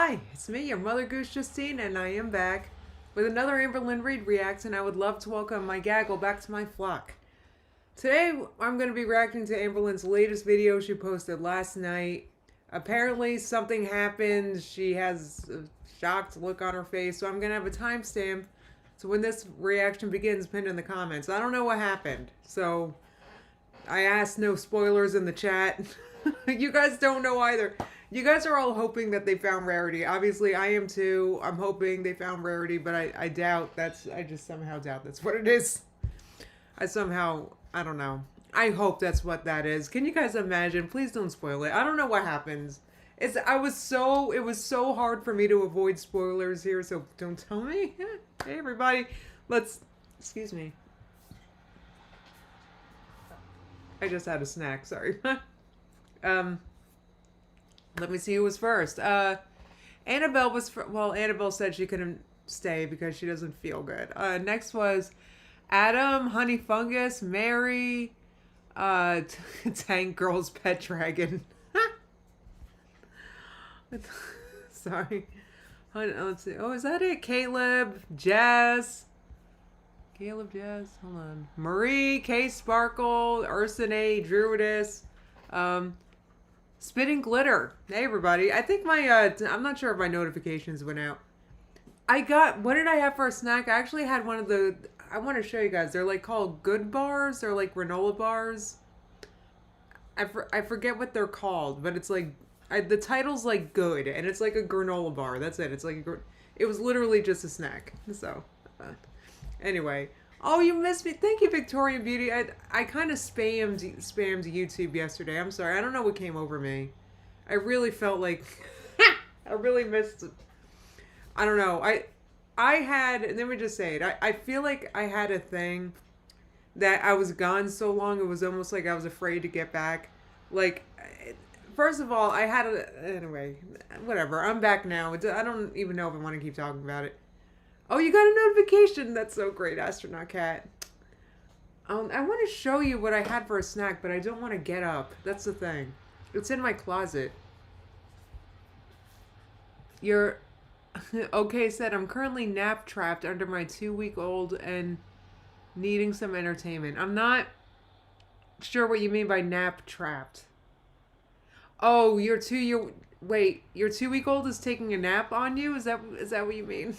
Hi, it's me, your Mother Goose Justine, and I am back with another Amberlynn Reid react, and I would love to welcome my gaggle back to my flock. Today, I'm going to be reacting to Amberlynn's latest video she posted last night. Apparently, something happened. She has a shocked look on her face, so I'm going to have a timestamp. So when this reaction begins, pinned in the comments. I don't know what happened, so I asked no spoilers in the chat. You guys don't know either. You guys are all hoping that they found Rarity. Obviously, I am too. I'm hoping they found Rarity, but I doubt that's... I just somehow doubt that's what it is. I don't know. I hope that's what that is. Can you guys imagine? Please don't spoil it. I don't know what happens. It was so hard for me to avoid spoilers here, so don't tell me. Hey, everybody. Excuse me. I just had a snack, sorry. Let me see who was first. Annabelle was... Annabelle said she couldn't stay because she doesn't feel good. Next was Adam, Honey Fungus, Mary, Tank Girl's Pet Dragon. Sorry. Let's see. Oh, is that it? Caleb, Jazz. Hold on. Marie, K Sparkle, Ursine, Druidess, Spitting Glitter. Hey, everybody. I think my, I'm not sure if my notifications went out. What did I have for a snack? I actually had one of the, I want to show you guys. They're like called Good Bars. They're like granola bars. I forget what they're called, but it's like, the title's like Good, and it's like a granola bar. That's it. It's like, it was literally just a snack. So, anyway. Oh, you missed me. Thank you, Victorian Beauty. I kind of spammed YouTube yesterday. I'm sorry. I don't know what came over me. I really felt like I really missed it. I don't know. I had, let me just say it. I feel like I had a thing that I was gone so long, it was almost like I was afraid to get back. Like, first of all, anyway, whatever. I'm back now. I don't even know if I want to keep talking about it. Oh, you got a notification. That's so great, Astronaut Cat. I want to show you what I had for a snack, but I don't want to get up. That's the thing. It's in my closet. You're... Okay, said, I'm currently nap trapped under my 2-week-old and needing some entertainment. I'm not sure what you mean by nap trapped. Oh, your 2-week-old is taking a nap on you? Is that what you mean?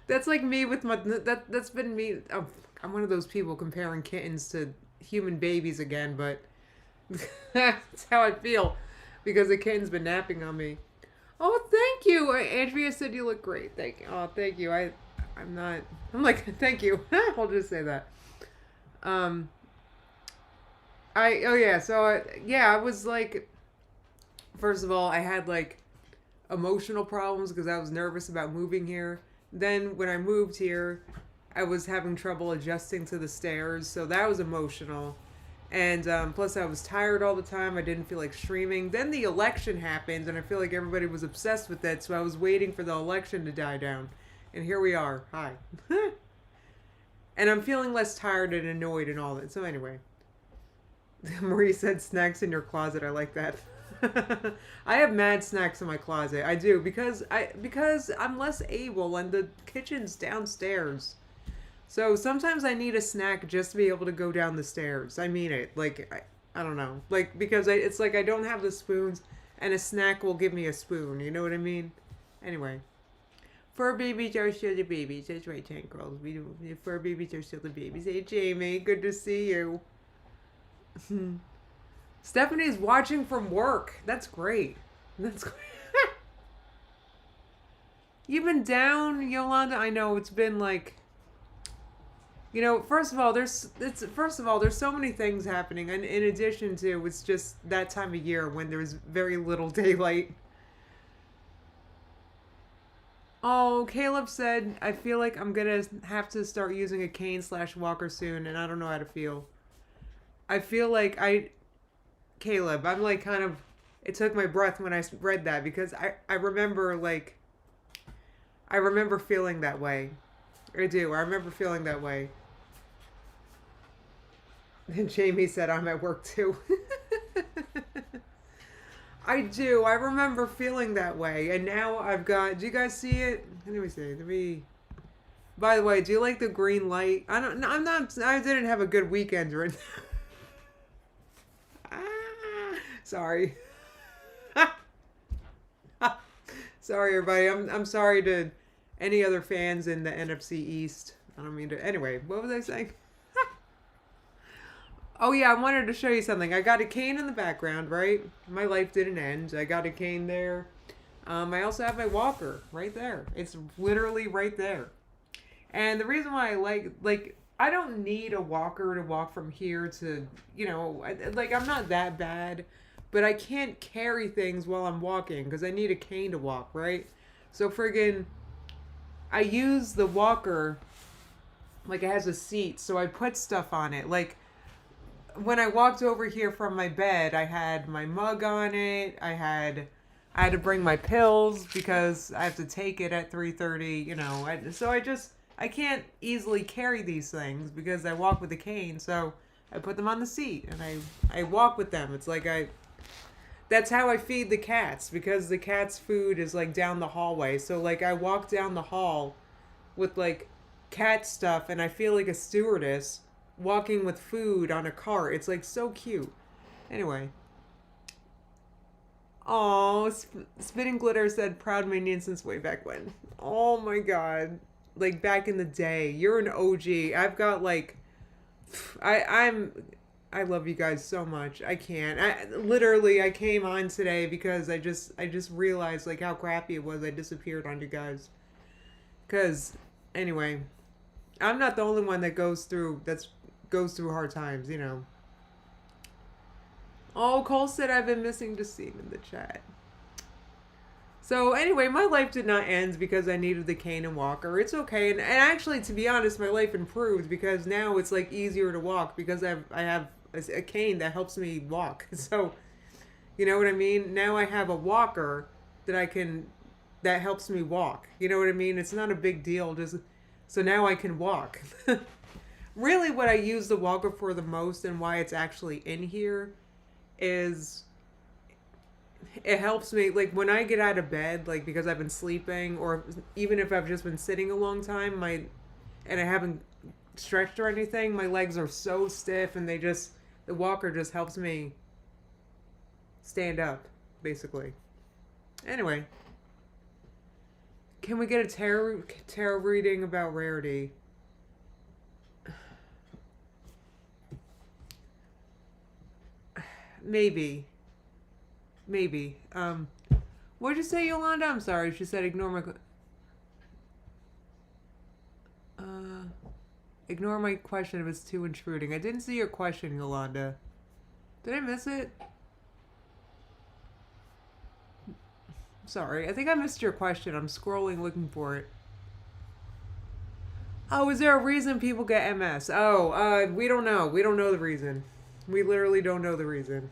That's like me with my... That's been me... Oh, I'm one of those people comparing kittens to human babies again, but... That's how I feel. Because the kitten's been napping on me. Oh, thank you! Andrea said you look great. Thank you. Oh, thank you. I'm like, thank you. I'll just say that. I was like... First of all, I had like... emotional problems because I was nervous about moving here. Then when I moved here, I was having trouble adjusting to the stairs, so that was emotional. And plus I was tired all the time. I didn't feel like streaming. Then the election happened, and I feel like everybody was obsessed with it, so I was waiting for the election to die down. And here we are. Hi. And I'm feeling less tired and annoyed and all that. So anyway. Marie said snacks in your closet. I like that. I have mad snacks in my closet. I do because I'm less able and the kitchen's downstairs. So sometimes I need a snack just to be able to go down the stairs. I mean it. Like I don't know. Like because it's like I don't have the spoons and a snack will give me a spoon. You know what I mean? Anyway. Fur babies are still the babies. That's right, Tank Girls. Fur babies are still the babies. Hey Jamie, good to see you. Stephanie's watching from work. That's great. That's great. You've been down, Yolanda? I know it's been like, you know, first of all, there's so many things happening, and in addition to, it's just that time of year when there's very little daylight. Oh, Caleb said, I feel like I'm gonna have to start using a cane/walker soon, and I don't know how to feel. I feel like Caleb, I'm like kind of, it took my breath when I read that because I remember like, I remember feeling that way. I do. I remember feeling that way. And Jamie said, I'm at work too. I do. I remember feeling that way, and now I've got. Do you guys see it? Let me see. Let me. By the way, do you like the green light? I don't. I'm not. I didn't have a good weekend right now. Sorry. Sorry, everybody. I'm sorry to any other fans in the NFC East. I don't mean to. Anyway, what was I saying? Oh yeah, I wanted to show you something. I got a cane in the background, right? My life didn't end. I got a cane there. I also have my walker right there. It's literally right there. And the reason why I like I don't need a walker to walk from here to, like I'm not that bad, but I can't carry things while I'm walking because I need a cane to walk, right? So friggin' I use the walker like it has a seat, so I put stuff on it. Like when I walked over here from my bed, I had my mug on it. I had to bring my pills because I have to take it at 3:30, so I can't easily carry these things because I walk with a cane, so I put them on the seat and I walk with them. It's like that's how I feed the cats because the cats' food is like down the hallway. So like I walk down the hall with like cat stuff and I feel like a stewardess walking with food on a cart. It's like so cute. Anyway. Oh, Spitting Glitter said proud minion since way back when. Oh my god. Like back in the day. You're an OG. I've got like I love you guys so much. I can't. I came on today because I just realized like how crappy it was. I disappeared on you guys. Cuz anyway, I'm not the only one that goes through hard times, Oh, Cole said I've been missing to see him in the chat. So anyway, my life did not end because I needed the cane and walker. It's okay, and actually, to be honest, my life improved because now it's like easier to walk because I have a cane that helps me walk. So, you know what I mean? Now I have a walker that helps me walk. You know what I mean? It's not a big deal. Just so now I can walk. Really, what I use the walker for the most and why it's actually in here is it helps me like when I get out of bed, like because I've been sleeping or even if I've just been sitting a long time, and I haven't stretched or anything, my legs are so stiff and the walker just helps me stand up, basically. Anyway, can we get a tarot reading about Rarity? Maybe. What'd you say, Yolanda? I'm sorry. She said ignore my question if it's too intruding. I didn't see your question, Yolanda. Did I miss it? Sorry. I think I missed your question. I'm scrolling looking for it. Oh, is there a reason people get MS? Oh, we don't know. We don't know the reason. We literally don't know the reason.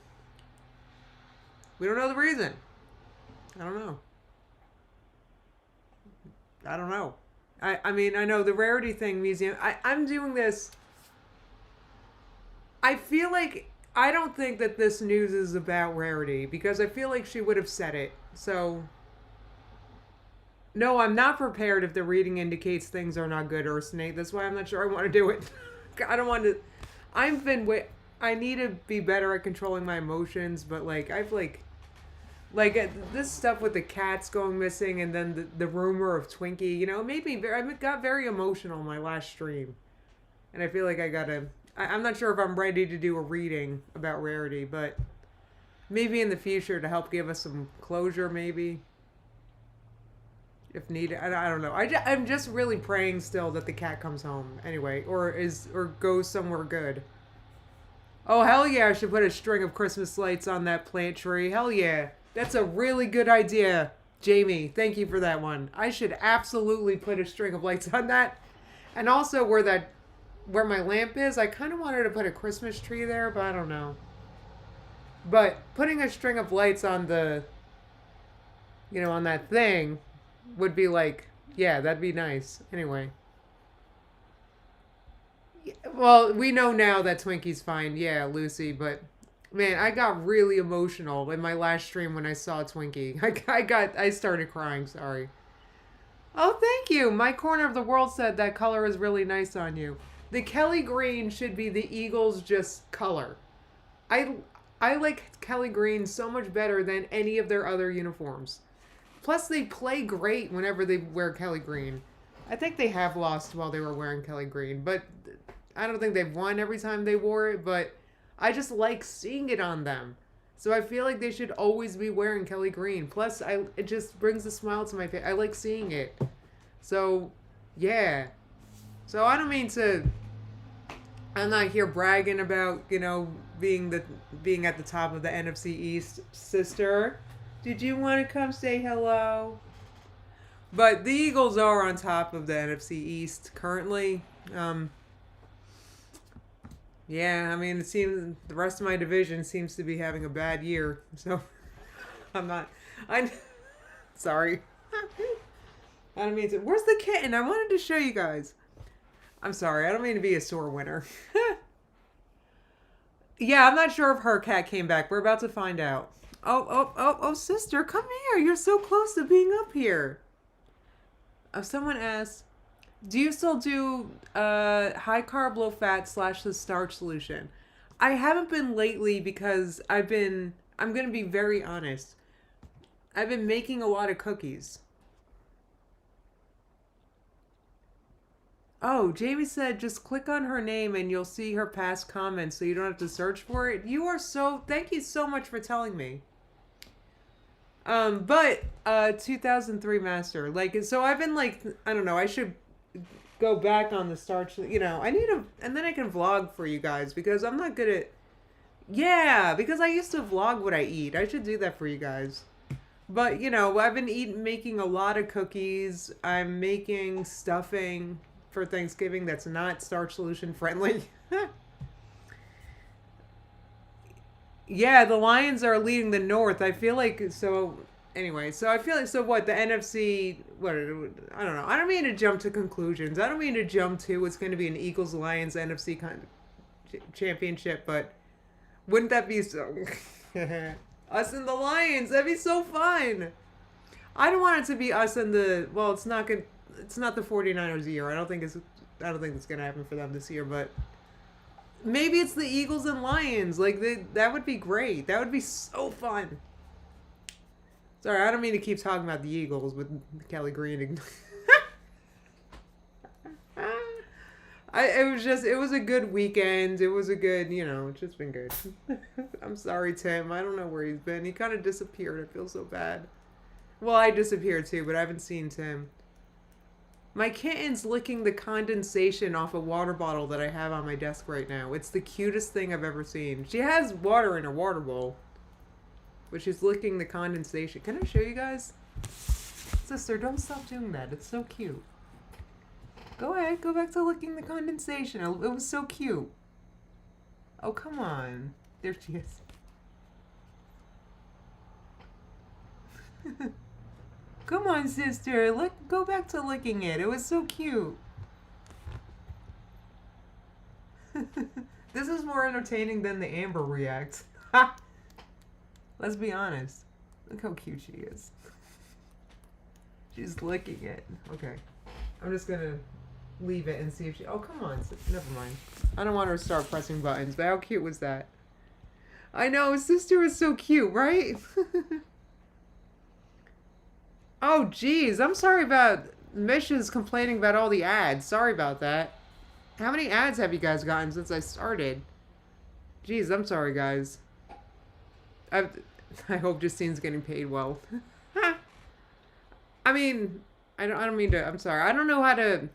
We don't know the reason. I don't know. I mean, I know the Rarity Thing Museum. I'm doing this. I feel like I don't think that this news is about Rarity because I feel like she would have said it. So, no, I'm not prepared if the reading indicates things are not good or Snake. That's why I'm not sure I want to do it. I don't want to. I need to be better at controlling my emotions, but like I've this stuff with the cats going missing and then the rumor of Twinkie, I got very emotional in my last stream. And I feel like I'm not sure if I'm ready to do a reading about Rarity, but maybe in the future to help give us some closure, maybe. If needed. I don't know. I'm just really praying still that the cat comes home anyway, or goes somewhere good. Oh, hell yeah, I should put a string of Christmas lights on that plant tree. Hell yeah. That's a really good idea, Jamie. Thank you for that one. I should absolutely put a string of lights on that. And also where my lamp is, I kind of wanted to put a Christmas tree there, but I don't know. But putting a string of lights on on that thing would be like, yeah, that'd be nice. Anyway. Well, we know now that Twinkie's fine. Yeah, Lucy, but Man, I got really emotional in my last stream when I saw Twinkie. I started crying, sorry. Oh, thank you. My corner of the world said that color is really nice on you. The Kelly green should be the Eagles' just color. I I like Kelly green so much better than any of their other uniforms. Plus, they play great whenever they wear Kelly green. I think they have lost while they were wearing Kelly green, but I don't think they've won every time they wore it, but I just like seeing it on them. So I feel like they should always be wearing Kelly green. Plus, it just brings a smile to my face. I like seeing it. So, yeah. So I don't mean to. I'm not here bragging about being at the top of the NFC East, sister. Did you want to come say hello? But the Eagles are on top of the NFC East currently. Yeah, I mean, it seems the rest of my division seems to be having a bad year. So I'm sorry. I don't mean to. Where's the kitten? I wanted to show you guys. I'm sorry. I don't mean to be a sore winner. Yeah, I'm not sure if her cat came back. We're about to find out. Oh, sister, come here. You're so close to being up here. Someone asked, do you still do high carb, low fat / the starch solution? I haven't been lately because I'm going to be very honest. I've been making a lot of cookies. Oh, Jamie said just click on her name and you'll see her past comments so you don't have to search for it. Thank you so much for telling me. But 2003 master. So I've been I don't know, I should go back on the starch, and then I can vlog for you guys because I'm not good at, yeah, because I used to vlog what I eat. I should do that for you guys. But, I've been making a lot of cookies. I'm making stuffing for Thanksgiving that's not starch solution friendly. Yeah, the Lions are leading the North. I feel like, so anyway, so I feel like, so what, the NFC, what, I don't know. I don't mean to jump to conclusions. I don't mean to jump to it's going to be an Eagles-Lions NFC championship, but wouldn't that be so, us and the Lions, that'd be so fun. I don't want it to be us and it's not the 49ers year. I don't think it's going to happen for them this year, but maybe it's the Eagles and Lions. That would be great. That would be so fun. Sorry, I don't mean to keep talking about the Eagles with Kelly Green. It was a good weekend. It was a good, it's just been good. I'm sorry, Tim. I don't know where he's been. He kind of disappeared. I feel so bad. Well, I disappeared too, but I haven't seen Tim. My kitten's licking the condensation off a water bottle that I have on my desk right now. It's the cutest thing I've ever seen. She has water in her water bowl, but she's licking the condensation. Can I show you guys? Sister, don't stop doing that. It's so cute. Go ahead. Go back to licking the condensation. It was so cute. Oh, come on. There she is. Come on, sister. Go back to licking it. It was so cute. This is more entertaining than the Amber react. Let's be honest. Look how cute she is. She's licking it. Okay. I'm just gonna leave it and see if she... Oh, come on. Never mind. I don't want her to start pressing buttons, but how cute was that? I know. Sister is so cute, right? Oh, geez. I'm sorry about Misha's complaining about all the ads. Sorry about that. How many ads have you guys gotten since I started? Jeez, I'm sorry, guys. I hope Justine's getting paid well. I mean, I don't mean to... I'm sorry. I don't know how to...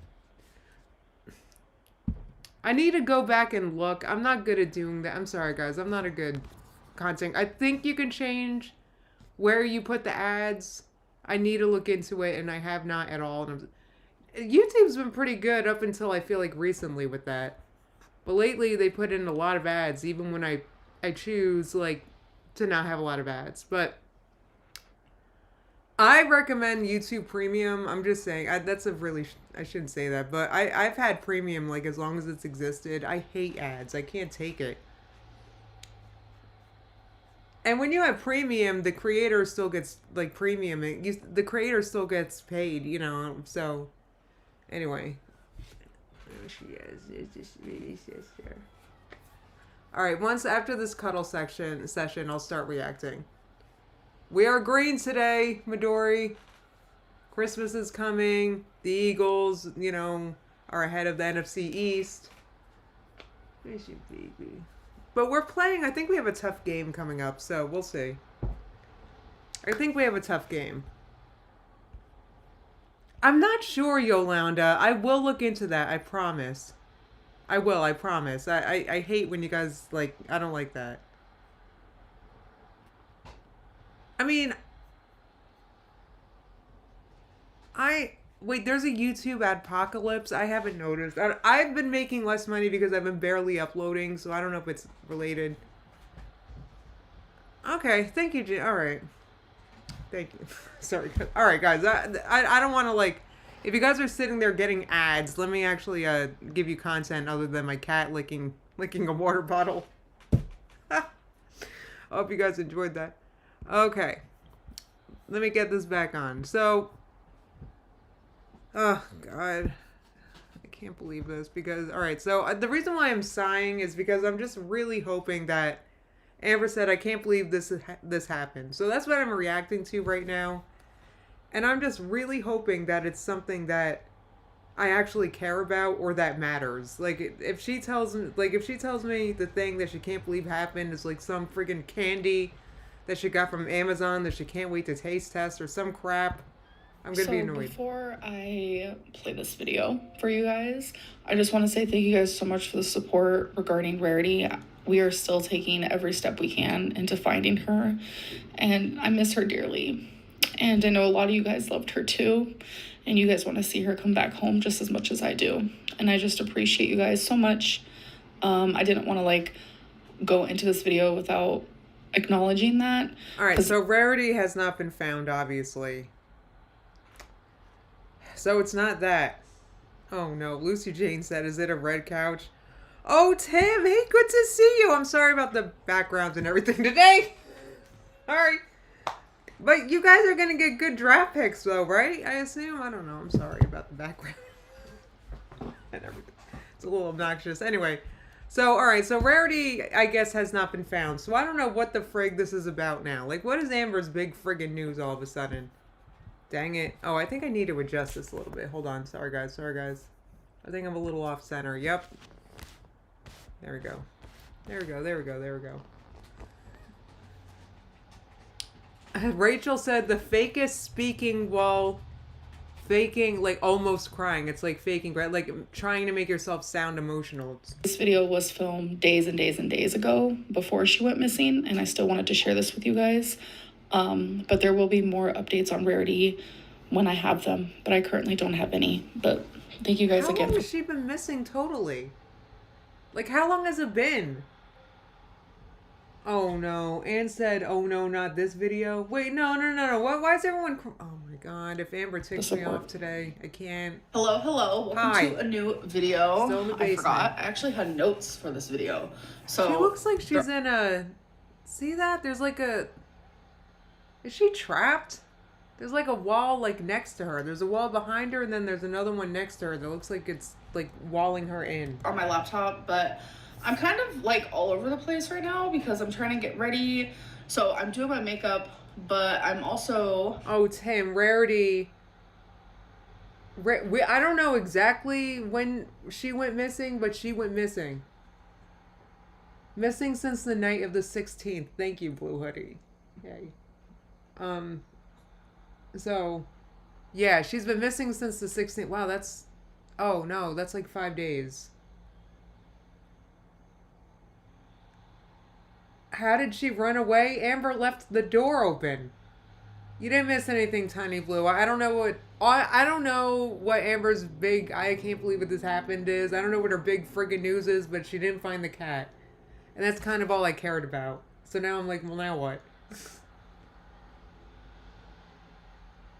I need to go back and look. I'm not good at doing that. I'm sorry, guys. I'm not a good content... I think you can change where you put the ads... I need to look into it, and I have not at all. And YouTube's been pretty good up until I feel like recently with that. But lately, they put in a lot of ads, even when I choose, to not have a lot of ads. But I recommend YouTube Premium. I'm just saying, I shouldn't say that. But I've had Premium, as long as it's existed. I hate ads. I can't take it. And when you have premium, the creator still gets like premium. The creator still gets paid, you know. So, anyway, there she is. It's just really sister. All right. Once after this cuddle session, I'll start reacting. We are green today, Midori. Christmas is coming. The Eagles, you know, are ahead of the NFC East. Where's your baby? But we're playing, I think we have a tough game coming up, so we'll see. I think we have a tough game. I'm not sure, Yolanda. I will look into that, I promise. I will, I promise. I hate when you guys, like, I don't like that. I mean, wait, there's a YouTube adpocalypse? I haven't noticed. I've been making less money because I've been barely uploading, so I don't know if it's related. Okay, thank you, all right. Thank you. Sorry. All right, guys. I don't want to, like, if you guys are sitting there getting ads, let me actually give you content other than my cat licking a water bottle. I hope you guys enjoyed that. Okay. Let me get this back on. So, oh, God. I can't believe this because, all right, so the reason why I'm sighing is because I'm just really hoping that Amber said, I can't believe this happened. So that's what I'm reacting to right now. And I'm just really hoping that it's something that I actually care about or that matters. Like, if she tells me the thing that she can't believe happened is like some freaking candy that she got from Amazon that she can't wait to taste test or some crap, I'm going to be annoyed. Before I play this video for you guys, I just want to say thank you guys so much for the support regarding Rarity. We are still taking every step we can into finding her, and I miss her dearly. And I know a lot of you guys loved her too, and you guys want to see her come back home just as much as I do. And I just appreciate you guys so much. I didn't want to like go into this video without acknowledging that. All right, so Rarity has not been found, obviously. So it's not that. Oh no, Lucy Jane said, is it a red couch? Oh, Tim, hey, good to see you. I'm sorry about the backgrounds and everything today. All right. But you guys are going to get good draft picks, though, right? I assume? I don't know. I'm sorry about the background and everything. It's a little obnoxious. Anyway, so, all right. So, Rarity, I guess, has not been found. So, I don't know what the frig this is about now. Like, what is Amber's big friggin' news all of a sudden? Dang it. Oh, I think I need to adjust this a little bit. Hold on. Sorry, guys. Sorry, guys. I think I'm a little off center. Yep. There we go. There we go. There we go. There we go. Rachel said the fakest speaking while faking, like almost crying. It's like faking, right? Like trying to make yourself sound emotional. This video was filmed days and days and days ago before she went missing, and I still wanted to share this with you guys. But there will be more updates on Rarity when I have them, but I currently don't have any. But thank you guys again. How long has she been missing totally? Like, how long has it been? Oh, no. Anne said, oh, no, not this video. Wait, no. Why is everyone... Oh, my God. If Amber takes me off today, I can't. Hello. Welcome to a new video. Still in the basement. I forgot. I actually had notes for this video. So she looks like she's in a... See that? There's like a... Is she trapped? There's like a wall like next to her. There's a wall behind her, and then there's another one next to her that looks like it's like walling her in. On my laptop, but I'm kind of like all over the place right now because I'm trying to get ready. So I'm doing my makeup, but I'm also... Oh, Tim, Rarity. I don't know exactly when she went missing, but she went missing. Missing since the night of the 16th. Thank you, Blue Hoodie. Yay. So, yeah, she's been missing since the 16th. Wow, that's... Oh, no, that's like 5 days. How did she run away? Amber left the door open. You didn't miss anything, Tiny Blue. I don't know what Amber's big I can't believe what this happened is. I don't know what her big friggin' news is, but she didn't find the cat. And that's kind of all I cared about. So now I'm like, well, now what?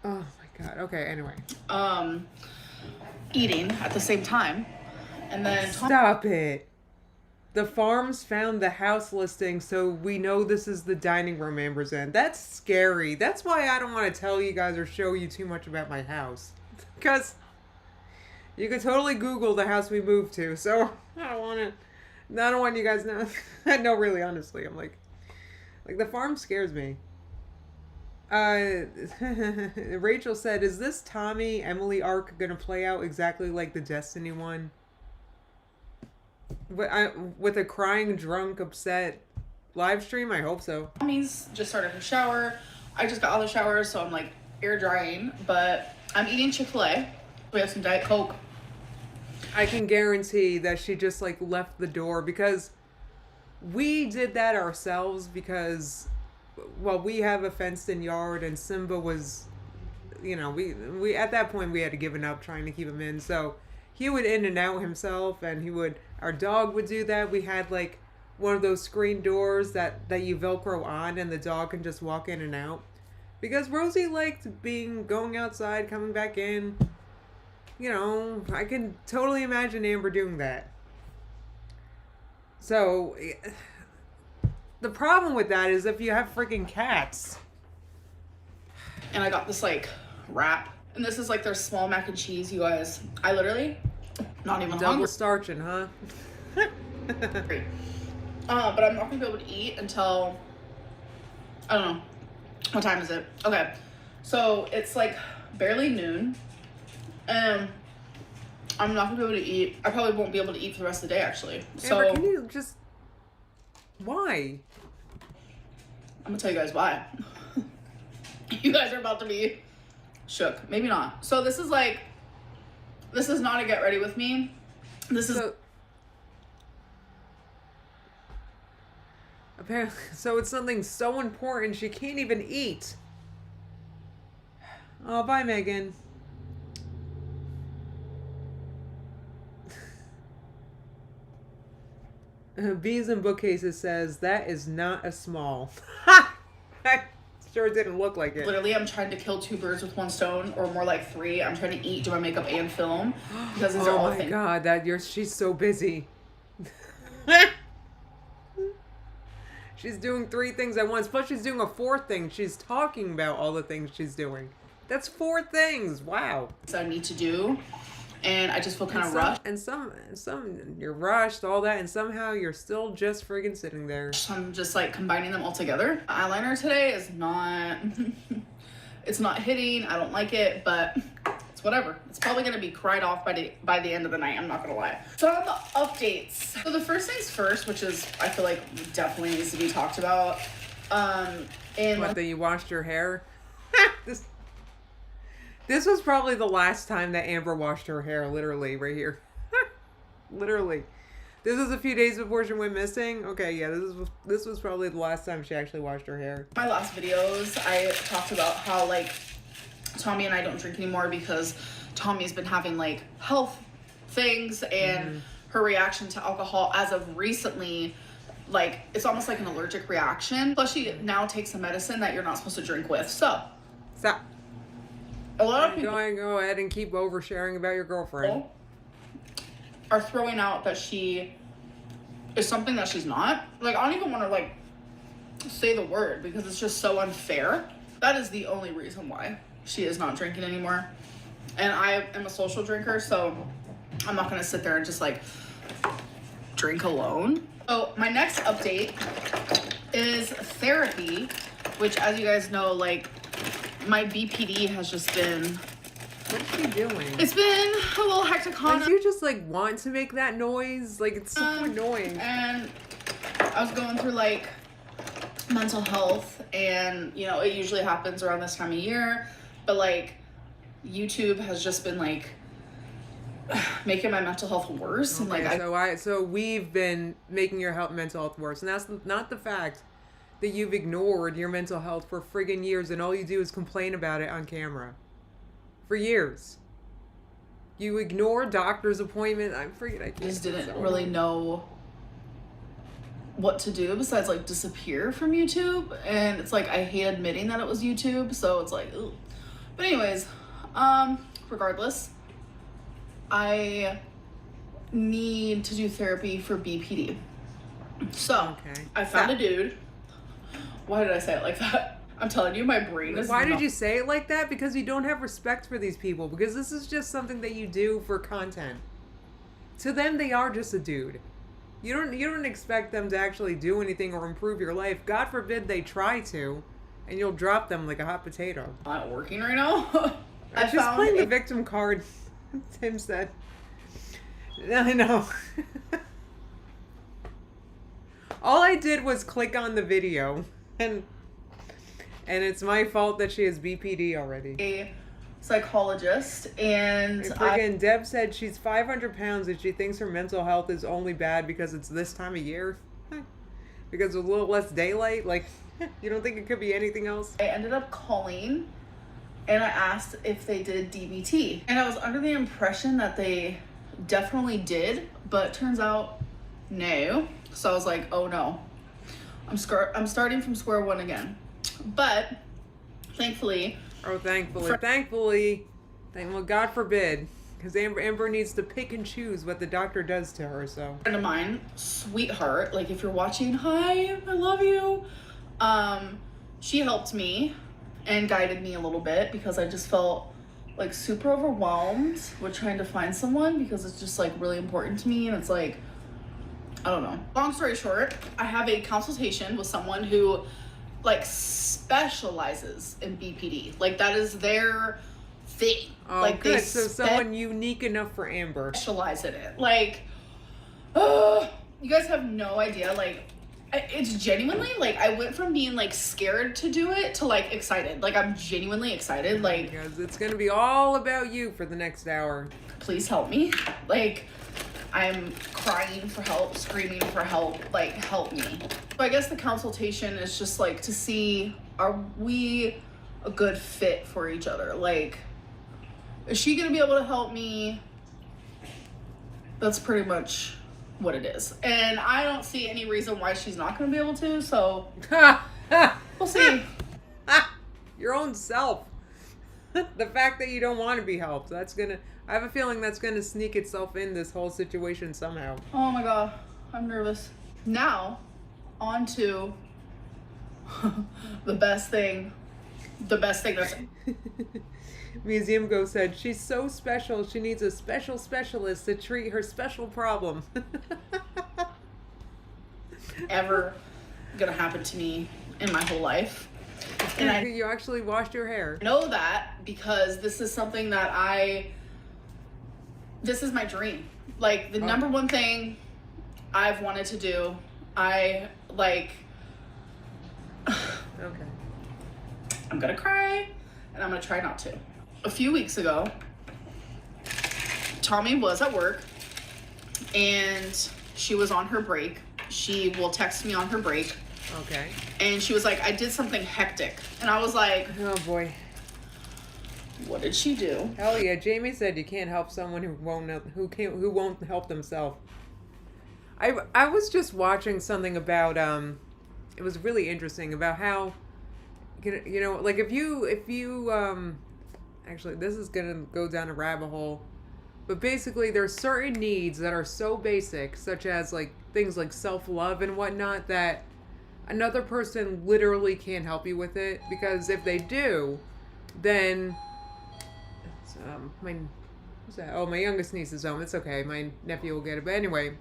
Oh my God. Okay, anyway. Eating at the same time. And then... Stop it. The farms found the house listing, so we know this is the dining room Amber's in. That's scary. That's why I don't want to tell you guys or show you too much about my house. Because you could totally Google the house we moved to, so I don't want to. I don't want you guys to know. No, really, honestly, I'm like the farm scares me. Rachel said, "Is this Tommy Emily arc gonna play out exactly like the Destiny one? With a crying, drunk, upset live stream? I hope so." Mommy's just started her shower. I just got out of the shower, so I'm like air drying. But I'm eating Chick-fil-A. We have some Diet Coke. I can guarantee that she just like left the door because we did that ourselves because, well, we have a fenced-in yard and Simba was, you know, we at that point we had to given up trying to keep him in, so he would in and out himself, and our dog would do that. We had like one of those screen doors that you Velcro on and the dog can just walk in and out. Because Rosie liked going outside, coming back in. You know, I can totally imagine Amber doing that. So, the problem with that is if you have freaking cats. And I got this like wrap. And this is like their small mac and cheese, you guys. I literally, not even Double hungry. starching, huh? But I'm not gonna be able to eat until, I don't know. What time is it? Okay. So it's like barely noon. And I'm not gonna be able to eat. I probably won't be able to eat for the rest of the day, actually. So Amber, can you just... Why? I'm gonna tell you guys why. You guys are about to be shook. Maybe not. So this is not a get ready with me. This is... Apparently, so it's something so important she can't even eat. Oh, bye, Megan. Bees and Bookcases says, that is not a small. Ha! I sure didn't look like it. Literally, I'm trying to kill 2 birds with 1 stone, or more like 3. I'm trying to eat, do my makeup, and film. Because these are all things. Oh my god, she's so busy. She's doing 3 things at once, plus she's doing a 4th thing. She's talking about all the things she's doing. That's 4 things. Wow. So I need to do, and I just feel kind of rushed. And some you're rushed, all that, and somehow you're still just friggin' sitting there. So I'm just like combining them all together. Eyeliner today is not, it's not hitting. I don't like it, but it's whatever. It's probably gonna be cried off by the end of the night. I'm not gonna lie. So on the updates. So the first things first, which is I feel like definitely needs to be talked about. That you washed your hair? This was probably the last time that Amber washed her hair, literally, right here. Literally. This was a few days before she went missing. Okay, yeah, this was probably the last time she actually washed her hair. My last videos, I talked about how, like, Tommy and I don't drink anymore because Tommy's been having, like, health things, and her reaction to alcohol as of recently, like, it's almost like an allergic reaction. Plus, she now takes a medicine that you're not supposed to drink with, so. Stop. A lot of people go ahead and keep oversharing about your girlfriend. Are throwing out that she is something that she's not. Like, I don't even want to, like, say the word because it's just so unfair. That is the only reason why she is not drinking anymore. And I am a social drinker, so I'm not going to sit there and just, like, drink alone. So my next update is therapy, which, as you guys know, like, my BPD has just been... What's she doing? It's been a little hectic. Like, you just, like, want to make that noise? Like, it's so annoying. And I was going through, like, mental health, and, you know, it usually happens around this time of year, but, like, YouTube has just been, like, making my mental health worse. Okay, And, like, so we've been making your mental health worse, and that's not the fact that you've ignored your mental health for friggin' years, and all you do is complain about it on camera. For years. You ignore doctor's appointment. I just didn't really know what to do besides, like, disappear from YouTube. And it's like, I hate admitting that it was YouTube, so it's like, ugh. But anyways, regardless, I need to do therapy for BPD. So, Okay. I found a dude. Why did I say it like that? I'm telling you, my brain is Why did you say it like that? Because you don't have respect for these people. Because this is just something that you do for content. To them, they are just a dude. You don't expect them to actually do anything or improve your life. God forbid they try to, and you'll drop them like a hot potato. Not working right now. I'm just playing the victim card. Tim said. I know. All I did was click on the video, and it's my fault that she has BPD already. A psychologist, and Friggin' Deb said she's 500 pounds and she thinks her mental health is only bad because it's this time of year. Because there's a little less daylight. Like, you don't think it could be anything else? I ended up calling and I asked if they did DBT. And I was under the impression that they definitely did, but turns out no. So I was like, oh no. I'm starting from square one again. But thankfully... Thankfully, well, God forbid, because Amber needs to pick and choose what the doctor does to her. So, a friend of mine, sweetheart, like if you're watching, hi, I love you. She helped me and guided me a little bit because I just felt like super overwhelmed with trying to find someone because it's just like really important to me, and it's like, I don't know. Long story short, I have a consultation with someone who like specializes in BPD. Like that is their thing. oh, like good. they So someone unique enough for Amber. specialize in it. Like, you guys have no idea. Like, it's genuinely like I went from being like scared to do it to like excited. Like I'm genuinely excited. Like, Because it's gonna be all about you for the next hour. please help me. Like, I'm crying for help, screaming for help, like, help me. So I guess the consultation is just like to see, are we a good fit for each other? Like, is she gonna be able to help me? That's pretty much what it is. And I don't see any reason why she's not gonna be able to, so we'll see. Your own self. The fact that you don't want to be helped, I have a feeling that's gonna sneak itself in this whole situation somehow. Oh my god, I'm nervous. Now, on to the best thing that's... Museum Ghost said, she's so special, she needs a special specialist to treat her special problem. ever gonna happen to me in my whole life. And You actually washed your hair. I know that because this is something that this is my dream. Like the number one thing I've wanted to do. Okay. I'm gonna cry and I'm gonna try not to. A few weeks ago, Tommy was at work and she was on her break. She will text me on her break. Okay. And she was like, I did something hectic. And I was like, Oh boy. what did she do? Hell yeah, Jamie said you can't help someone who won't help themselves. I was just watching something about it was really interesting about how like if you actually this is gonna go down a rabbit hole, but basically there's certain needs that are so basic, such as like things like self-love and whatnot, that another person literally can't help you with it, because if they do, then my youngest niece is home. It's okay, my nephew will get it. But anyway,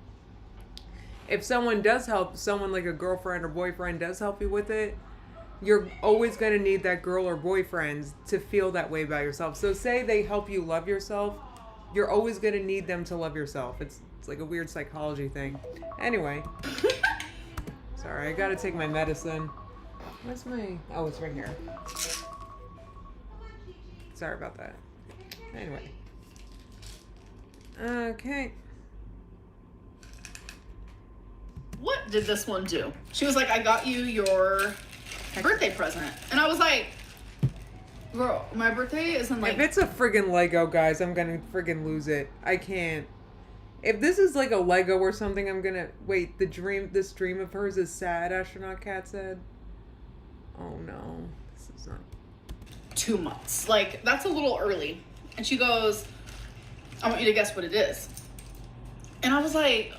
if someone does help, someone like a girlfriend or boyfriend does help you with it, you're always going to need that girl or boyfriend to feel that way about yourself. So say they help you love yourself, you're always going to need them to love yourself. It's like a weird psychology thing. Anyway. Sorry, I got to take my medicine. Where's my... Oh, it's right here. Sorry about that. Anyway. Okay. What did this one do? She was like, I got you your birthday present. And I was like, girl, my birthday isn't like... If it's a friggin' Lego, guys, I'm gonna friggin' lose it. I can't. If this is like a Lego or something, I'm gonna... Wait, this dream of hers is sad, Astronaut Cat said. Oh no. This is not... 2 months. Like, that's a little early. And she goes, I want you to guess what it is. And I was like,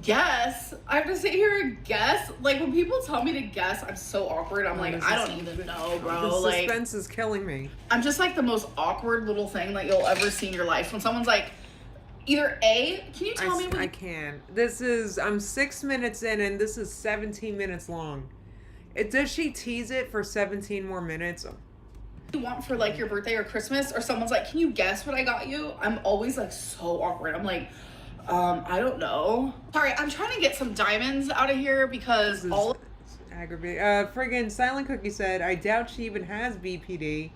guess. I have to sit here and guess. Like, when people tell me to guess, I'm so awkward. I'm like, I don't even know, bro. The Like, suspense is killing me. I'm just like the most awkward little thing that you'll ever see in your life. When someone's like, either A, can you tell me what I can. I'm 6 minutes in and this is 17 minutes long. Does she tease it for 17 more minutes? you want for like your birthday or Christmas? Or someone's like, can you guess what I got you? I'm always like so awkward. I'm like, I don't know. Sorry, I'm trying to get some diamonds out of here because all aggravating. Friggin' Silent Cookie said, I doubt she even has BPD.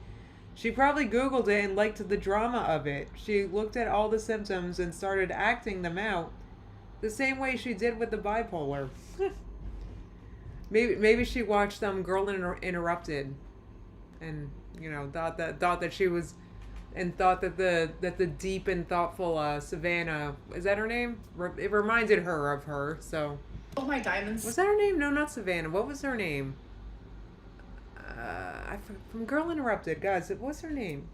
She probably Googled it and liked the drama of it. She looked at all the symptoms and started acting them out. The same way she did with the bipolar. maybe she watched Girl Interrupted and, you know, thought that she was, and thought that the deep and thoughtful Savannah, is that her name? It reminded her of her, so. of my diamonds. Was that her name? No, not Savannah. What was her name? From Girl Interrupted, guys. What's her name?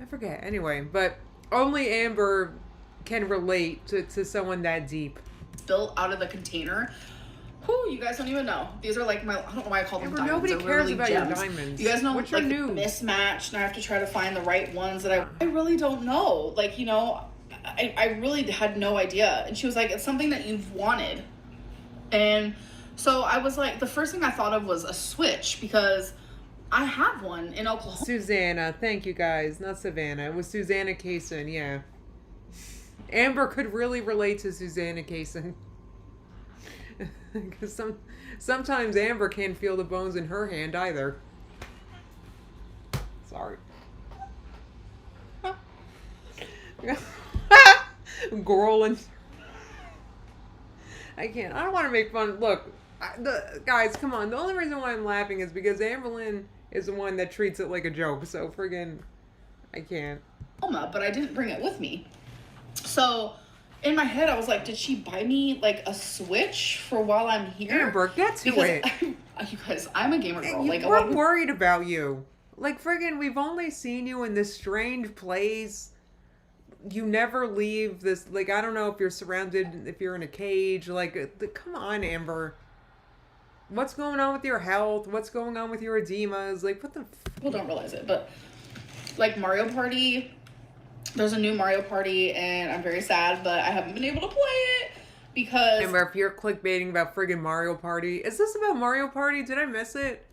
I forget. Anyway, but only Amber can relate to someone that deep. Built out of the container. Who you guys don't even know. These are like I don't know why I call them diamonds. Nobody They're cares really about gems. your diamonds. You guys know what's like your news? Mismatched, and I have to try to find the right ones that I really don't know. Like, you know, I really had no idea. And she was like, it's something that you've wanted. And so I was like, the first thing I thought of was a switch because I have one in Oklahoma. Susanna, thank you guys. Not Savannah. It was Susanna Kaysen, yeah. Amber could really relate to Susanna Kaysen. Because sometimes Amber can't feel the bones in her hand either. Sorry. Girl and I can't. I don't want to make fun. Look, guys, come on. The only reason why I'm laughing is because Amberlynn is the one that treats it like a joke. So friggin', I can't. But I didn't bring it with me. So in my head, I was like, did she buy me like a Switch for while I'm here? Amber, get to it. You guys, I'm a gamer girl. Like, we're worried about you. Like, friggin', we've only seen you in this strange place. You never leave this. Like, I don't know if you're surrounded, if you're in a cage. Like, come on, Amber. What's going on with your health? What's going on with your edemas? Like, what the? People don't realize it, but like Mario Party. There's a new Mario Party, and I'm very sad, but I haven't been able to play it because... Amber, if you're clickbaiting about friggin' Mario Party... Is this about Mario Party? Did I miss it?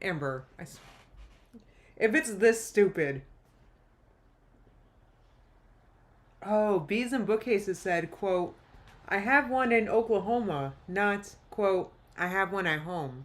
Amber, if it's this stupid... Oh, Bees and Bookcases said, quote, I have one in Oklahoma, not, quote, I have one at home.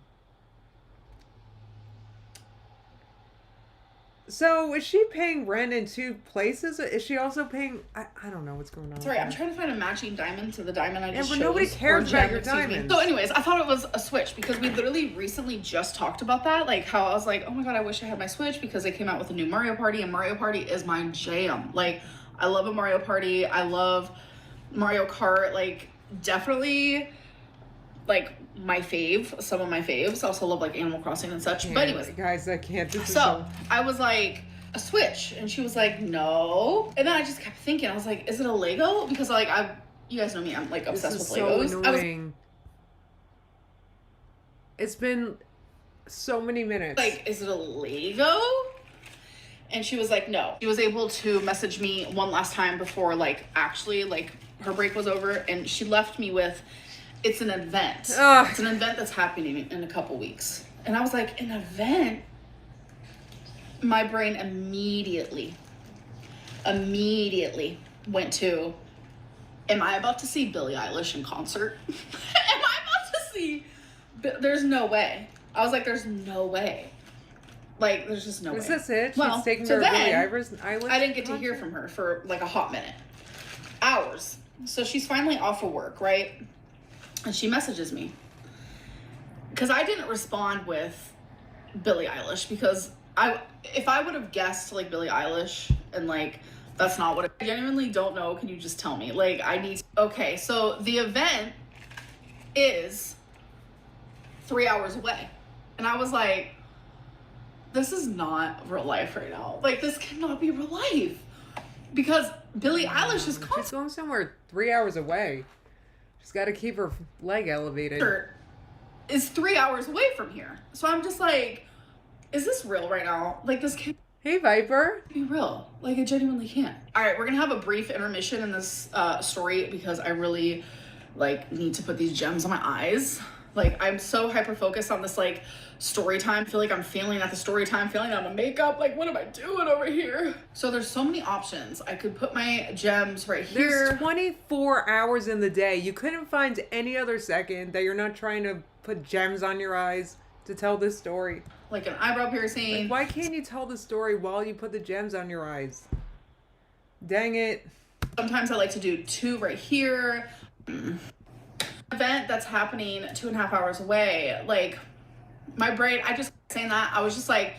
So, is she paying rent in two places? Is she also paying... I don't know what's going on. Sorry, I'm trying to find a matching diamond to the diamond I just but showed. nobody cares about your diamonds. So anyways, I thought it was a Switch because we literally recently just talked about that. Like how I was like, oh my god, I wish I had my Switch because they came out with a new Mario Party and Mario Party is my jam. Like, I love a Mario Party. I love Mario Kart. Like, definitely, like, my fave. Some of my faves. I also love, like, Animal Crossing and such. But anyways. Guys, I can't. So, I was like, a Switch. And she was like, no. And then I just kept thinking. I was like, is it a Lego? Because, like, you guys know me. I'm, like, obsessed with Legos. So annoying. It's been so many minutes. Like, is it a Lego? And she was like, no. She was able to message me one last time before, like, actually, like, her break was over. And she left me with, it's an event. Ugh. It's an event that's happening in a couple weeks. And I was like, an event? My brain immediately went to, am I about to see Billie Eilish in concert? Am I about to see? There's no way. I was like, there's no way. Like, there's just no way. Is this it? Well, She's taking so her then, Billie Eilish I didn't get to concert? hear from her for like a hot minute. Hours. So she's finally off of work, right? And she messages me. Because I didn't respond with Billie Eilish because if I would have guessed like Billie Eilish and like that's not what I genuinely don't know, can you just tell me? Like I need to, okay, so the event is 3 hours away. And I was like, this is not real life right now. Like this cannot be real life. Because Billie Eilish is She's going somewhere 3 hours away. She's got to keep her leg elevated. Is 3 hours away from here. So I'm just like, is this real right now? Like, this can't Hey, Viper. be real. Like, it genuinely can't. All right, we're gonna have a brief intermission in this story because I really like need to put these gems on my eyes. Like, I'm so hyper focused on this like story time. I feel like I'm failing at the story time, failing on my makeup. Like, what am I doing over here? So there's so many options. I could put my gems right here. There's 24 hours in the day. You couldn't find any other second that you're not trying to put gems on your eyes to tell this story. Like an eyebrow piercing. Like, why can't you tell the story while you put the gems on your eyes? Dang it. Sometimes I like to do 2 right here. Event that's happening 2.5 hours away. Like, my brain, I just saying that, I was just like,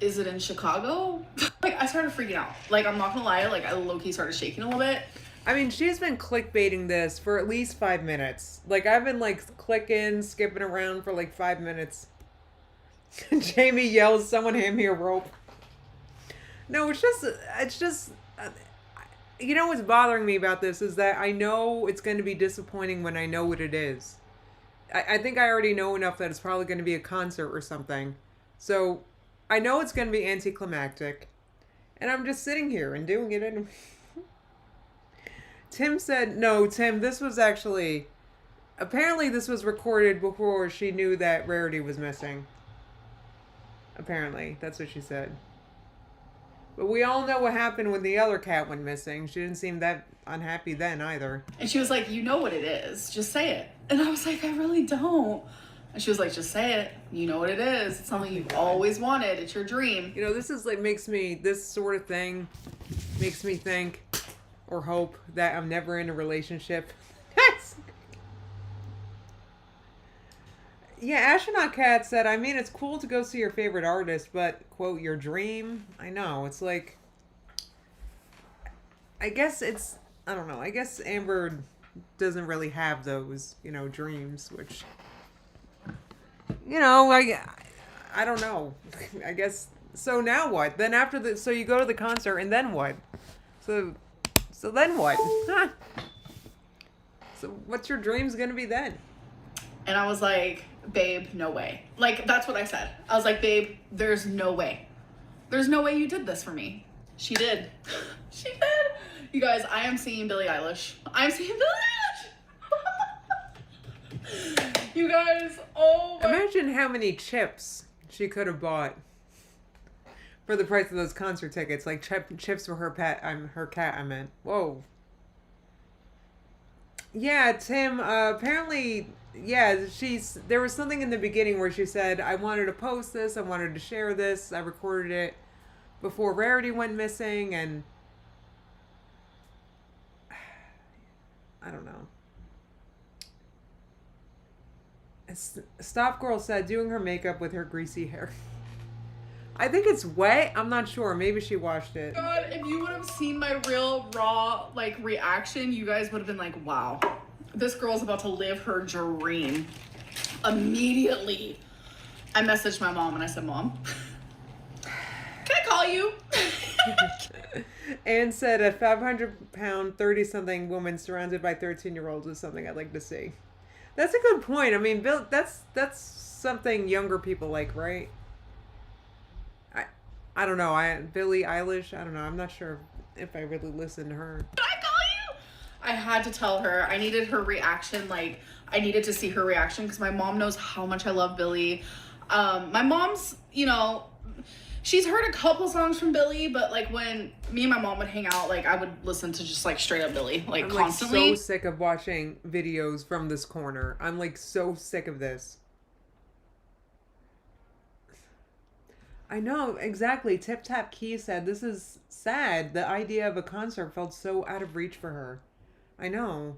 is it in Chicago? Like, I started freaking out. Like, I'm not gonna lie, like, I low-key started shaking a little bit. I mean, she's been clickbaiting this for at least 5 minutes. Like, I've been, like, clicking, skipping around for, like, 5 minutes. Jamie yells, someone hand me a rope. No, it's just, you know what's bothering me about this is that I know it's going to be disappointing when I know what it is. I think I already know enough that it's probably going to be a concert or something. So, I know it's going to be anticlimactic. And I'm just sitting here and doing it anyway. Tim said, no, Tim, this was actually, apparently this was recorded before she knew that Rarity was missing. Apparently, that's what she said. But we all know what happened when the other cat went missing. She didn't seem that unhappy then either. And she was like, you know what it is. Just say it. And I was like, I really don't. And she was like, just say it. You know what it is. It's something you've always wanted. It's your dream. You know, this is like, this sort of thing makes me think or hope that I'm never in a relationship. Yeah, Astronaut Cat said, I mean, it's cool to go see your favorite artist, but, quote, your dream? I know, it's like, I guess it's, I don't know, I guess Amber doesn't really have those, you know, dreams, which, you know, I don't know. I guess, so now what? Then after so you go to the concert, and then what? So then what? So what's your dreams gonna be then? And I was like, babe, no way. Like, that's what I said. I was like, babe, there's no way. There's no way you did this for me. She did. She did. You guys, I am seeing Billie Eilish. I'm seeing Billie Eilish. You guys, oh my. Imagine how many chips she could have bought for the price of those concert tickets. Like chips for her pet. Her cat, I meant. Whoa. Yeah, Tim, apparently, yeah, there was something in the beginning where she said, I wanted to post this, I wanted to share this, I recorded it before Rarity went missing, and I don't know. Stop Girl said, doing her makeup with her greasy hair. I think it's wet. I'm not sure. Maybe she washed it. God, if you would have seen my real raw like reaction, you guys would have been like, wow, this girl's about to live her dream. Immediately, I messaged my mom and I said, Mom, can I call you? Anne said a 500-pound, 30-something woman surrounded by 13-year-olds is something I'd like to see. That's a good point. I mean, Bill, that's something younger people like, right? I don't know. Billie Eilish, I don't know. I'm not sure if I really listened to her. Can I call you? I had to tell her. I needed her reaction. Like, I needed to see her reaction because my mom knows how much I love Billie. My mom's, you know, she's heard a couple songs from Billie, but like when me and my mom would hang out, like I would listen to just like straight up Billie, like I'm constantly. Like so sick of watching videos from this corner. I'm like so sick of this. I know, exactly. Tip Tap Key said, this is sad. The idea of a concert felt so out of reach for her. I know.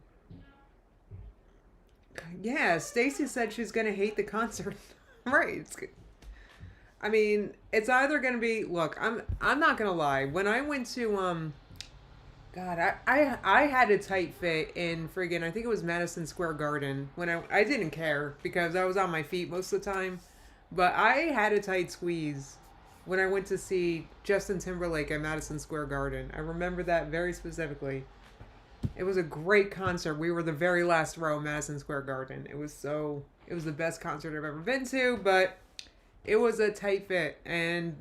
Yeah, Stacy said she's going to hate the concert. Right. It's good. I mean, it's either going to be, look, I'm not going to lie. When I went to, God, I had a tight fit in friggin', I think it was Madison Square Garden. When I didn't care because I was on my feet most of the time. But I had a tight squeeze when I went to see Justin Timberlake at Madison Square Garden. I remember that very specifically. It was a great concert. We were the very last row, Madison Square Garden. It was the best concert I've ever been to, but it was a tight fit. And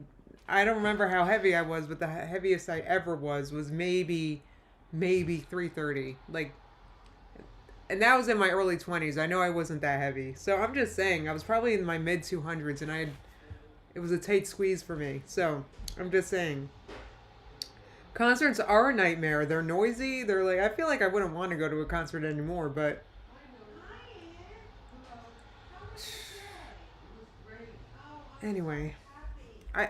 I don't remember how heavy I was, but the heaviest I ever was maybe 330. Like, and that was in my early 20s. I know I wasn't that heavy. So I'm just saying, I was probably in my mid 200s, and it was a tight squeeze for me. So I'm just saying. Concerts are a nightmare. They're noisy. They're like, I feel like I wouldn't want to go to a concert anymore, but anyway, all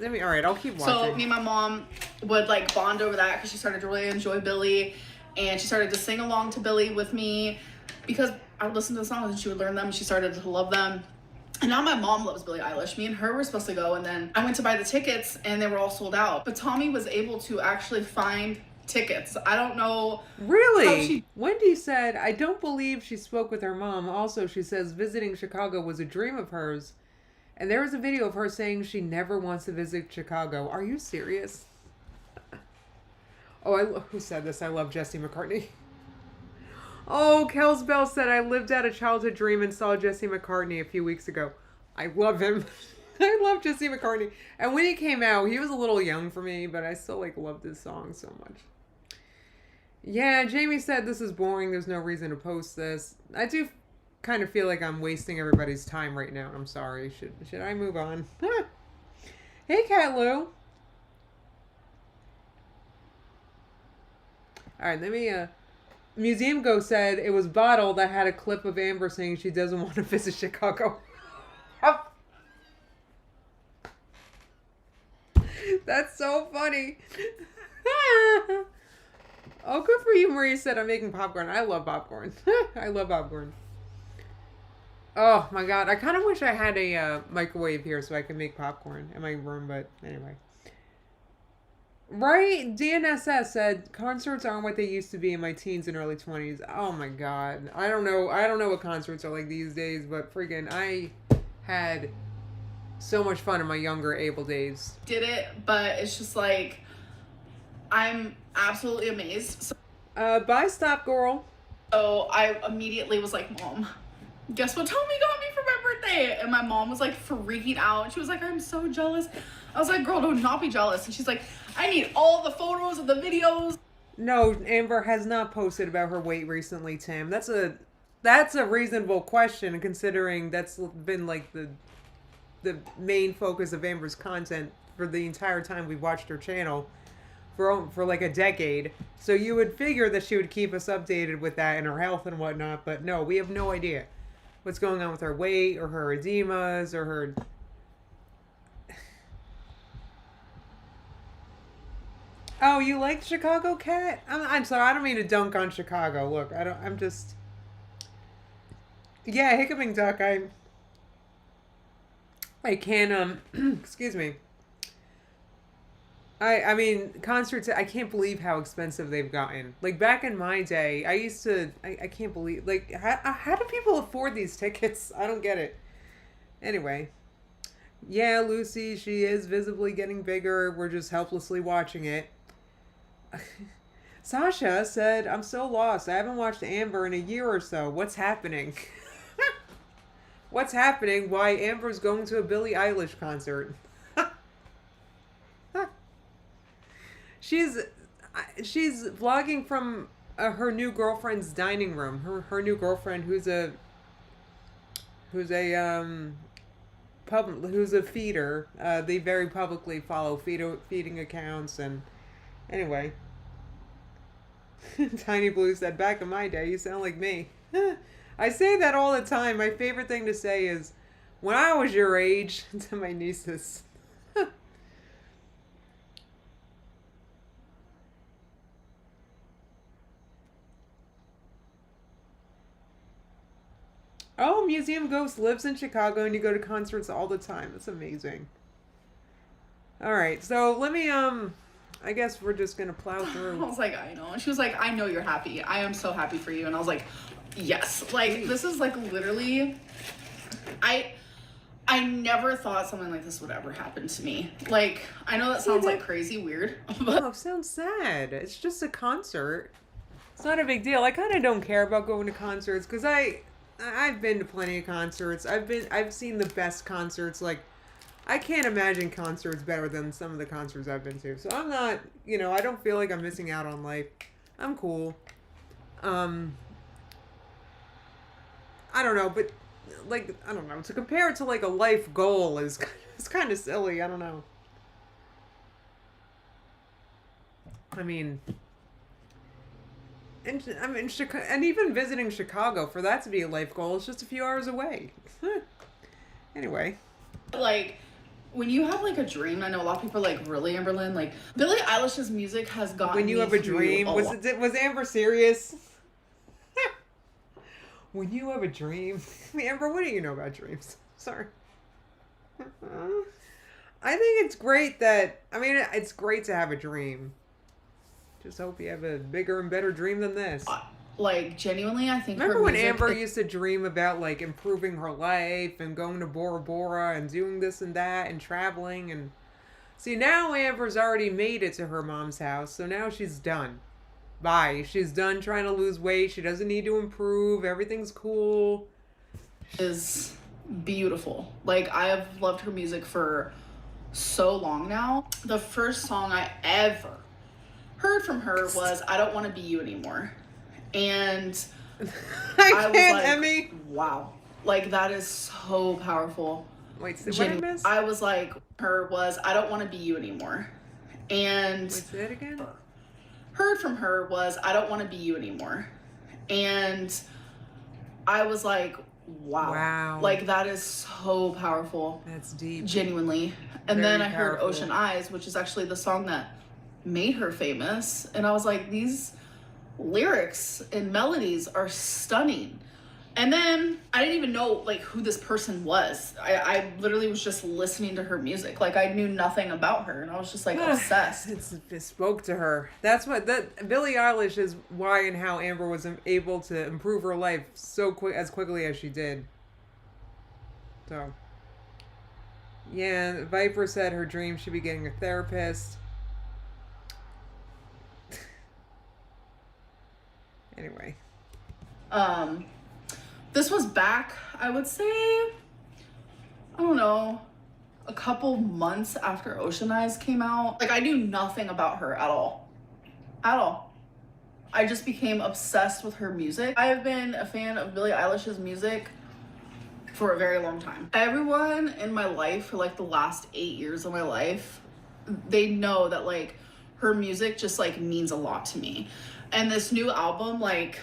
right, I'll keep watching. So me and my mom would like bond over that because she started to really enjoy Billie, and she started to sing along to Billie with me because I would listen to the songs and she would learn them. She started to love them. And now my mom loves Billie Eilish. Me and her were supposed to go, and then I went to buy the tickets and they were all sold out. But Tommy was able to actually find tickets. I don't know. Really? Wendy said, I don't believe she spoke with her mom. Also, she says visiting Chicago was a dream of hers. And there was a video of her saying she never wants to visit Chicago. Are you serious? Oh, who said this? I love Jesse McCartney. Oh, Kels Bell said, I lived out a childhood dream and saw Jesse McCartney a few weeks ago. I love him. I love Jesse McCartney. And when he came out, he was a little young for me, but I still loved his song so much. Yeah, Jamie said this is boring. There's no reason to post this. I do kind of feel like I'm wasting everybody's time right now. I'm sorry. Should I move on? Hey, Cat Lou. All right, let me Museum Ghost said it was Bottle that had a clip of Amber saying she doesn't want to visit Chicago. That's so funny. Oh, good for you, Marie said I'm making popcorn. I love popcorn. I love popcorn. Oh my god, I kind of wish I had a microwave here so I could make popcorn in my room, but anyway. Right? DNSS said concerts aren't what they used to be in my teens and early 20s. Oh my god. I don't know what concerts are like these days, but freaking I had so much fun in my younger able days. Did it, but it's just like I'm absolutely amazed. Bye, Stop Girl. So I immediately was like, Mom, guess what Tommy got me for my birthday? And my mom was like freaking out. She was like, I'm so jealous. I was like, girl, do not be jealous. And she's like, I need all the photos and the videos. No, Amber has not posted about her weight recently, Tim. That's a reasonable question considering that's been like the main focus of Amber's content for the entire time we watched her channel for like a decade. So you would figure that she would keep us updated with that and her health and whatnot, but no, we have no idea what's going on with her weight or her edemas or her... Oh, you like Chicago, Cat? I'm sorry, I don't mean to dunk on Chicago. Look, I'm just... Yeah, hiccuping duck, I can, excuse me. I mean, concerts, I can't believe how expensive they've gotten. Like, back in my day, I can't believe, like, how do people afford these tickets? I don't get it. Anyway. Yeah, Lucy, she is visibly getting bigger. We're just helplessly watching it. Sasha said, I'm so lost. I haven't watched Amber in a year or so. What's happening? What's happening? Why Amber's going to a Billie Eilish concert? She's vlogging from her new girlfriend's dining room. Her new girlfriend who's a feeder. They very publicly follow feeding accounts and anyway. Tiny Blue said, back in my day, you sound like me. I say that all the time. My favorite thing to say is, when I was your age, to my nieces. Oh, Museum Ghost lives in Chicago and you go to concerts all the time. That's amazing. All right, so let me, I guess we're just going to plow through. I was like, I know. And she was like, I know you're happy. I am so happy for you. And I was like, yes. Like, this is like literally, I never thought something like this would ever happen to me. Like, I know that sounds like crazy weird. But Oh, it sounds sad. It's just a concert. It's not a big deal. I kind of don't care about going to concerts because I've been to plenty of concerts. I've seen the best concerts. Like, I can't imagine concerts better than some of the concerts I've been to. So I'm not, I don't feel like I'm missing out on life. I'm cool. I don't know, but like, I don't know, to compare it to like a life goal is it's kind of silly. I don't know. I mean, and even visiting Chicago, for that to be a life goal, is just a few hours away. Anyway. Like, when you have like a dream, I know a lot of people are like, really, Amberlynn? Like, Billie Eilish's music has gotten When you me have a through dream, a lot. was Amber serious? When you have a dream, Amber, what do you know about dreams? Sorry. I think it's great it's great to have a dream. Just hope you have a bigger and better dream than this. Like, genuinely, I think Remember her when music Amber used to dream about like improving her life and going to Bora Bora and doing this and that and traveling and see, now Amber's already made it to her mom's house, so now she's done. Bye. She's done trying to lose weight. She doesn't need to improve. Everything's cool. is beautiful. Like, I have loved her music for so long now. The first song I ever heard from her was I Don't Want to Be You Anymore. And I was can't, like, Emmy. wow. Like, that is so powerful. Wait, what did I miss? I was like, her was I Don't Want to Be You Anymore. And Wait, say that again? heard from her was I Don't Want to Be You Anymore. And I was like, wow. Like, that is so powerful. That's deep. Genuinely. And Very then I heard powerful. Ocean Eyes, which is actually the song that made her famous. And I was like, these lyrics and melodies are stunning. And then I didn't even know like who this person was. I literally was just listening to her music. Like, I knew nothing about her, and I was just like obsessed. It spoke to her. That's what Billie Eilish is why and how Amber was able to improve her life so quickly as she did. So, yeah, Viper said her dream should be getting a therapist. Anyway. This was back, I would say, I don't know, a couple months after Ocean Eyes came out. Like, I knew nothing about her at all. At all. I just became obsessed with her music. I have been a fan of Billie Eilish's music for a very long time. Everyone in my life for like the last 8 years of my life, they know that like her music just like means a lot to me. And this new album, like,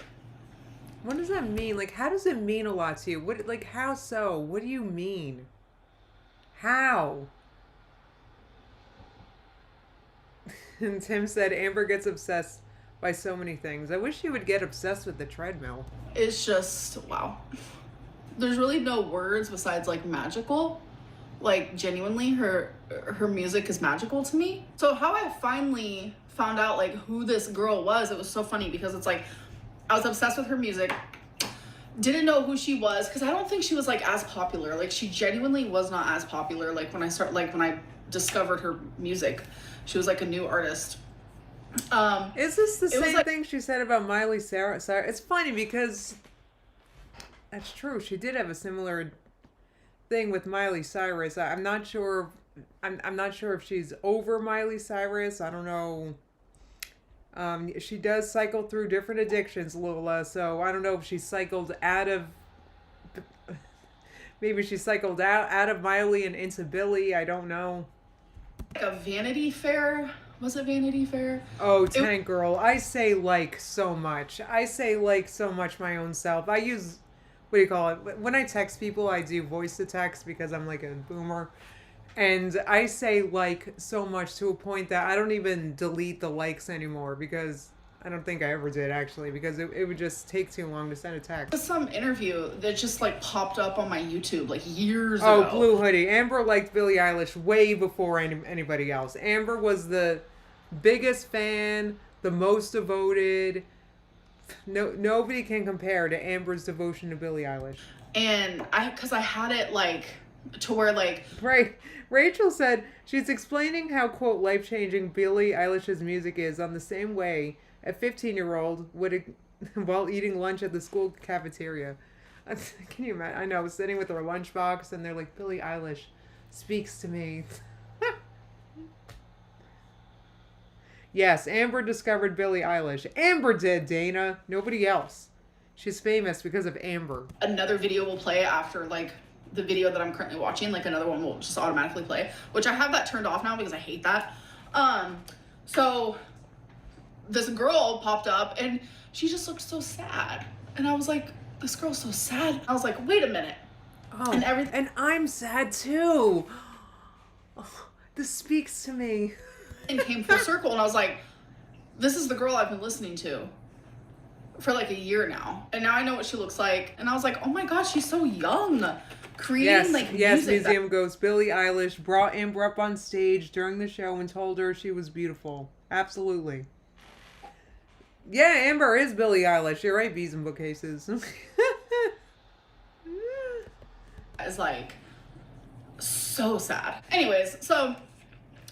what does that mean? Like, how does it mean a lot to you? What, like, how so? What do you mean? How? And Tim said Amber gets obsessed by so many things. I wish she would get obsessed with the treadmill. it's just, wow. There's really no words besides like magical. Like, genuinely, her music is magical to me. So how I finally found out like who this girl was, it was so funny because it's like I was obsessed with her music, didn't know who she was because I don't think she was like as popular. Like, she genuinely was not as popular. Like, when I discovered her music, she was like a new artist. Is this the same thing she said about Miley Cyrus? It's funny because that's true. She did have a similar thing with Miley Cyrus. I'm not sure. I'm not sure if she's over Miley Cyrus. I don't know. She does cycle through different addictions, Lola. So I don't know if she cycled out of. Maybe she cycled out of Miley and into Billie. I don't know. Like a Vanity Fair. Was it Vanity Fair? Oh, Tank Girl. I say like so much. I say like so much my own self. I use, what do you call it? When I text people, I do voice to text because I'm like a boomer. And I say like so much to a point that I don't even delete the likes anymore because I don't think I ever did actually because it would just take too long to send a text. There's some interview that just like popped up on my YouTube like years ago. Oh, Blue Hoodie. Amber liked Billie Eilish way before anybody else. Amber was the biggest fan, the most devoted. Nobody can compare to Amber's devotion to Billie Eilish. And because I had it like to where like right. Rachel said she's explaining how, quote, life-changing Billie Eilish's music is on the same way a 15-year-old would while eating lunch at the school cafeteria. Can you imagine? I know, sitting with their lunchbox and they're like, Billie Eilish speaks to me. Yes, Amber discovered Billie Eilish. Amber did, Dana. Nobody else. She's famous because of Amber. Another video will play after like the video that I'm currently watching. Like another one will just automatically play, which I have that turned off now because I hate that. So this girl popped up and she just looked so sad. And I was like, this girl's so sad. I was like, wait a minute. Oh, and I'm sad too. Oh, this speaks to me. And came full circle, and I was like, this is the girl I've been listening to for like a year now. And now I know what she looks like. And I was like, oh my gosh, she's so young. Creating yes, music. Museum Ghost. Billie Eilish brought Amber up on stage during the show and told her she was beautiful. Absolutely. Yeah, Amber is Billie Eilish. You're right, bees and bookcases. It's like so sad. Anyways, so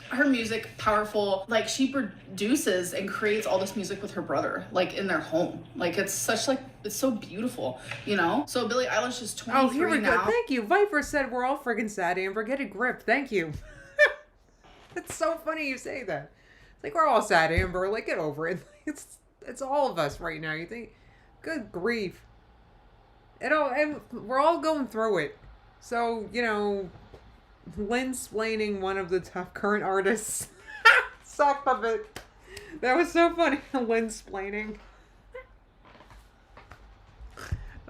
her music, powerful. Like she produces and creates all this music with her brother, like in their home. Like it's such like, it's so beautiful, you know? So Billie Eilish is 23 now. Oh, here we go. Thank you. Viper said we're all friggin' sad, Amber. Get a grip. Thank you. It's so funny you say that. It's like we're all sad, Amber. Like get over it. It's all of us right now. You think, good grief. And we're all going through it. So, you know, Lynn-splaining one of the top current artists. Sock puppet. That was so funny. Lynn-splaining.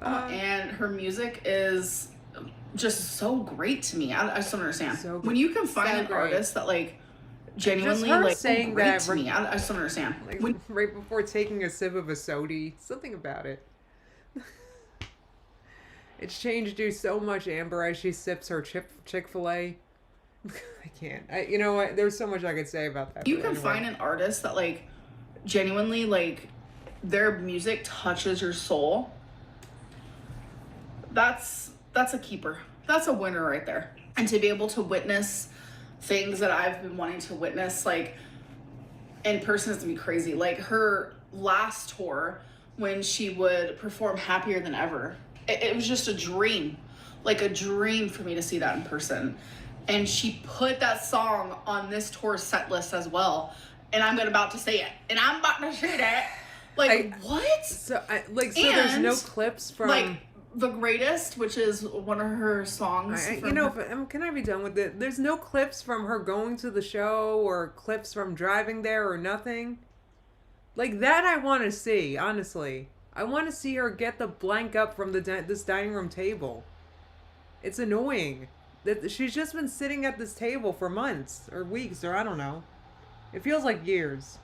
And her music is just so great to me. I just don't understand. So when you can find an artist that like genuinely like saying great that to me, I just don't understand. Like right before taking a sip of a soda, something about it. It's changed you so much, Amber, as she sips her Chick-fil-A. I can't. You know what? There's so much I could say about that. You can find an artist that like genuinely like their music touches your soul. That's a keeper. That's a winner right there. And to be able to witness things that I've been wanting to witness like in person is gonna be crazy. Like her last tour when she would perform Happier Than Ever. It was just a dream, like a dream for me to see that in person. And she put that song on this tour set list as well. And I'm about to say it. And I'm about to say that. Like, what? So there's no clips from... Like, The Greatest, which is one of her songs. Can I be done with it? There's no clips from her going to the show or clips from driving there or nothing. Like, that I want to see, honestly. I want to see her get the blank up from this dining room table. It's annoying. That she's just been sitting at this table for months or weeks or I don't know. It feels like years.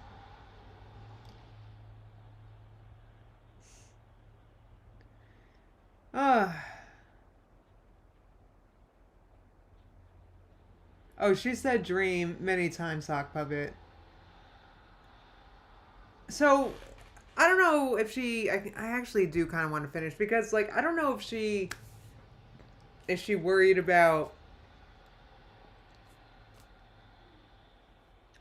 Oh, she said dream many times, Sock Puppet. So, I don't know if I actually do kind of want to finish because, like, I don't know if she worried about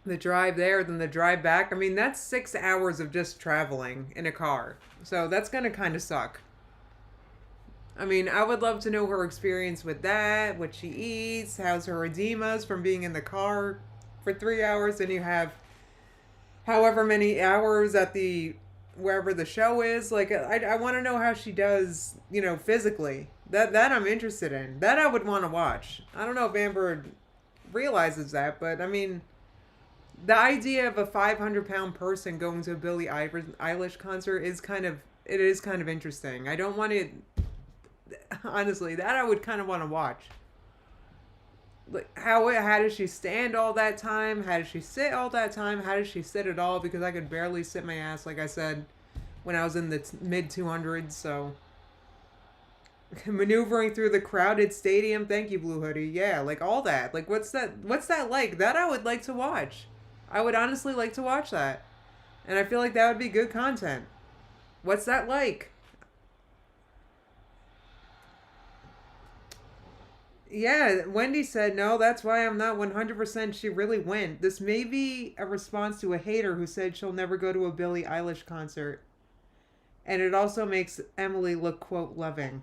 the drive there than the drive back. I mean, that's 6 hours of just traveling in a car. So that's going to kind of suck. I mean, I would love to know her experience with that, what she eats, how's her edemas from being in the car for 3 hours, and you have however many hours at wherever the show is. Like, I want to know how she does, physically. That I'm interested in. That I would want to watch. I don't know if Amber realizes that, but I mean, the idea of a 500-pound person going to a Billie Eilish concert is kind of interesting. I don't want it. Honestly, that I would kind of want to watch. Like, how does she stand all that time? How does she sit all that time? How does she sit at all? Because I could barely sit my ass, like I said, when I was in the mid 200s. So, maneuvering through the crowded stadium. Thank you, Blue Hoodie. Yeah, like all that. Like, what's that like? That I would like to watch. I would honestly like to watch that, and I feel like that would be good content. What's that like? Yeah, Wendy said, no, that's why I'm not 100% she really went. This may be a response to a hater who said she'll never go to a Billie Eilish concert. And it also makes Emily look, quote, loving.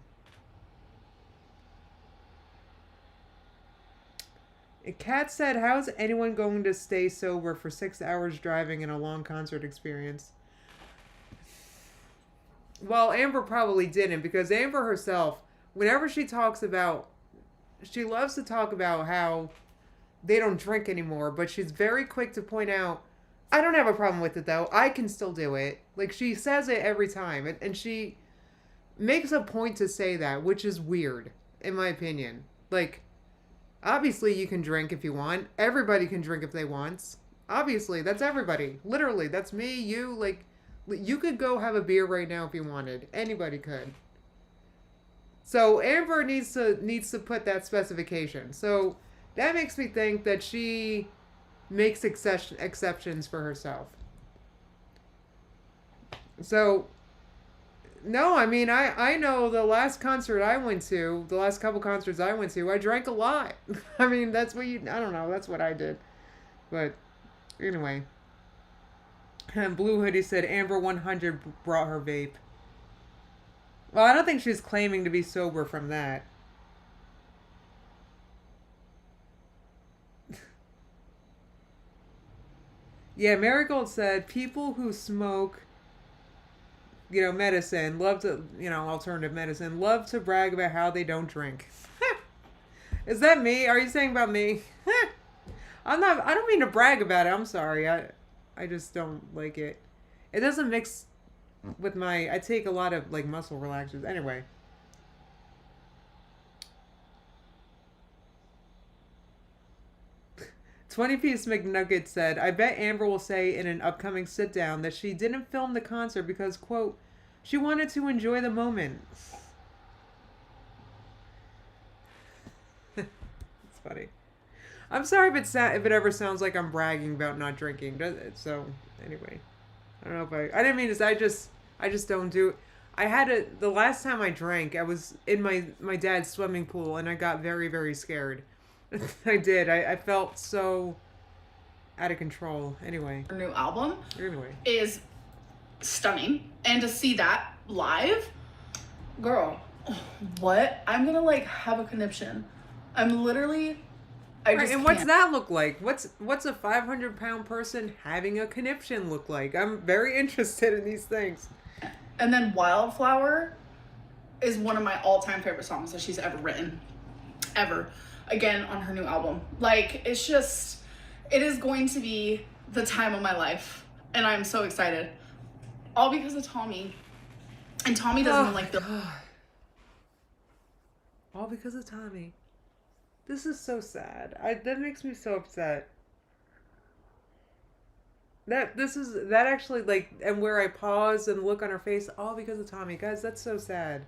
Kat said, how's anyone going to stay sober for 6 hours driving in a long concert experience? Well, Amber probably didn't, because Amber herself, whenever she talks about, she loves to talk about how they don't drink anymore, but she's very quick to point out, I don't have a problem with it though. I can still do it. Like, she says it every time, and she makes a point to say that, which is weird, in my opinion. Like, obviously, you can drink if you want. Everybody can drink if they want. Obviously, that's everybody. Literally, that's me, you. Like, you could go have a beer right now if you wanted. Anybody could. So Amber needs to put that specification. So that makes me think that she makes exceptions for herself. So no, I mean, I know the last concert I went to, the last couple concerts I went to, I drank a lot. I mean, that's what I don't know, that's what I did. But anyway. And Blue Hoodie said Amber 100 brought her vape. Well, I don't think she's claiming to be sober from that. Yeah, Marigold said people who smoke, medicine, love to, alternative medicine, love to brag about how they don't drink. Is that me? Are you saying about me? I don't mean to brag about it. I'm sorry. I just don't like it. It doesn't mix with I take a lot of like muscle relaxers. Anyway. 20-piece McNugget said, I bet Amber will say in an upcoming sit down that she didn't film the concert because, quote, she wanted to enjoy the moment. It's funny. I'm sorry if it ever sounds like I'm bragging about not drinking. So, anyway. I don't know if I didn't mean to say, I just don't do it. The last time I drank, I was in my dad's swimming pool and I got very, very scared. I did. I felt so out of control. Anyway. Her new album Anyway. is stunning. And to see that live, girl, what? I'm gonna like have a conniption. I'm literally what's that look like? What's a 500-pound person having a conniption look like? I'm very interested in these things. And then Wildflower is one of my all-time favorite songs that she's ever written. Ever. Again, on her new album. Like, it is going to be the time of my life. And I'm so excited. All because of Tommy. And Tommy doesn't like the... All because of Tommy. This is so sad. That makes me so upset. That actually, like, and where I pause and look on her face, all because of Tommy. Guys, that's so sad.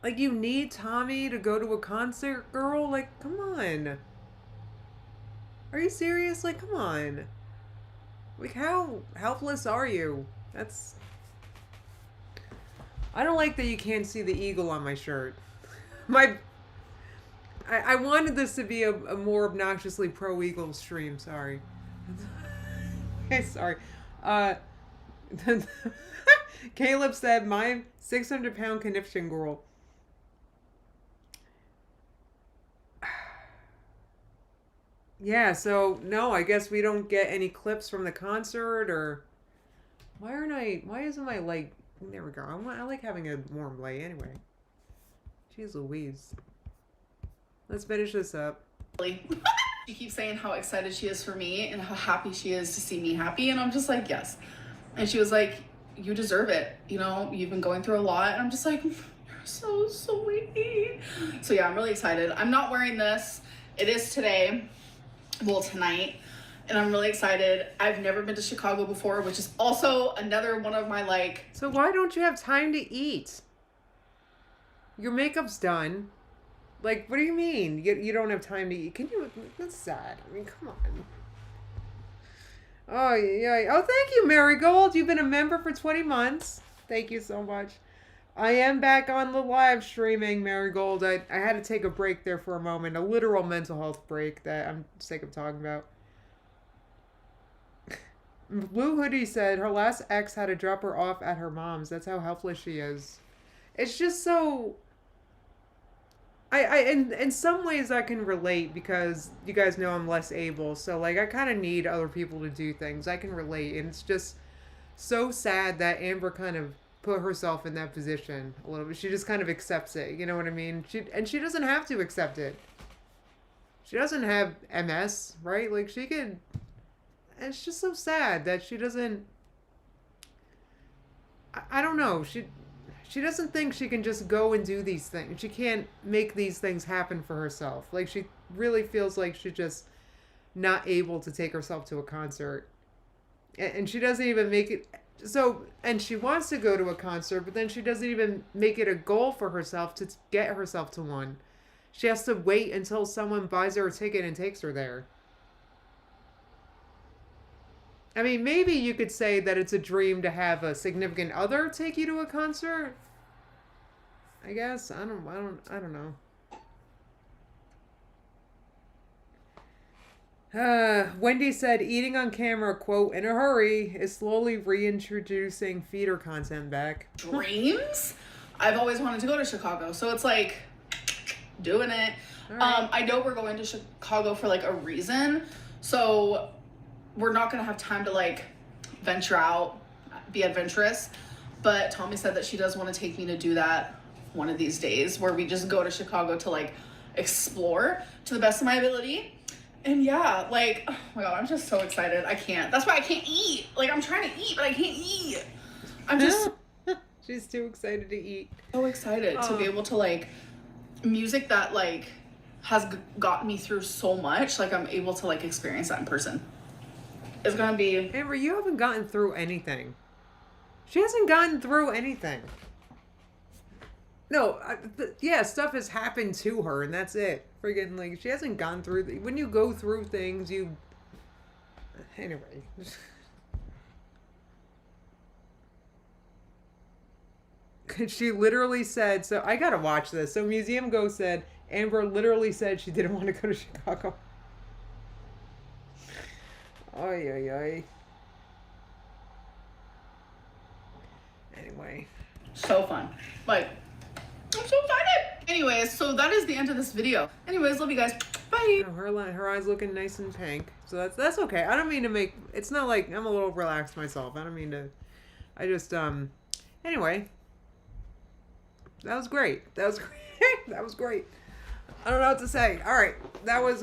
Like, you need Tommy to go to a concert, girl? Like, come on. Are you serious? Like, come on. Like, how helpless are you? I don't like that you can't see the eagle on my shirt. I wanted this to be a more obnoxiously pro-eagle stream, sorry. Okay, sorry. Caleb said, my 600-pound conniption girl. Yeah, so no, I guess we don't get any clips from the concert, or why isn't my light? There we go. I like having a warm light anyway. Jeez Louise. Let's finish this up. She keeps saying how excited she is for me and how happy she is to see me happy, and I'm just like, yes. And she was like, you deserve it. You've been going through a lot. And I'm just like, you're so sweet. So yeah, I'm really excited. I'm not wearing this. It is today. Well, tonight. And I'm really excited. I've never been to Chicago before, which is also another one of my like... So why don't you have time to eat? Your makeup's done. Like, what do you mean? You don't have time to eat? That's sad. I mean, come on. Oh, yeah. Oh, thank you, Marigold. You've been a member for 20 months. Thank you so much. I am back on the live streaming, Marigold. I had to take a break there for a moment, a literal mental health break that I'm sick of talking about. Blue Hoodie said her last ex had to drop her off at her mom's. That's how helpless she is. It's just so. In some ways I can relate because you guys know I'm less able, so like I kind of need other people to do things. I can relate, and it's just so sad that Amber kind of put herself in that position a little bit. She just kind of accepts it. You know what I mean? She doesn't have to accept it. She doesn't have MS, right? Like she could. It's just so sad that she doesn't. I don't know. She doesn't think she can just go and do these things. She can't make these things happen for herself. Like she really feels like she's just not able to take herself to a concert. And she doesn't even make it so, and she wants to go to a concert, but then she doesn't even make it a goal for herself to get herself to one. She has to wait until someone buys her a ticket and takes her there. I mean, maybe you could say that it's a dream to have a significant other take you to a concert. I guess I don't know. Wendy said eating on camera, quote, in a hurry is slowly reintroducing feeder content back. Dreams? I've always wanted to go to Chicago, so it's like doing it. Right. I know we're going to Chicago for like a reason, so we're not gonna have time to like venture out, be adventurous. But Tommy said that she does want to take me to do that one of these days, where we just go to Chicago to like explore to the best of my ability. And yeah, like, oh my God, I'm just so excited. I can't. That's why I can't eat. Like, I'm trying to eat, but I can't eat. I'm just... She's too excited to eat. So excited to be able to, like, music that, like, has gotten me through so much. Like, I'm able to, like, experience that in person. It's gonna be... Amber, you haven't gotten through anything. She hasn't gotten through anything. No, yeah, stuff has happened to her, and that's it. Friggin', like, she hasn't gone through... When you go through things, you... Anyway. She literally said... So, I gotta watch this. So, Museum Ghost said, Amber literally said she didn't want to go to Chicago. Ay, ay, ay. Anyway. So fun. Like... I'm so excited. Anyways, so that is the end of this video. Anyways, love you guys. Bye. Oh, her eyes looking nice and pink. So that's okay. I don't mean to make... It's not like... I'm a little relaxed myself. I don't mean to... I just, Anyway. That was great. That was great. That was great. I don't know what to say. Alright. That was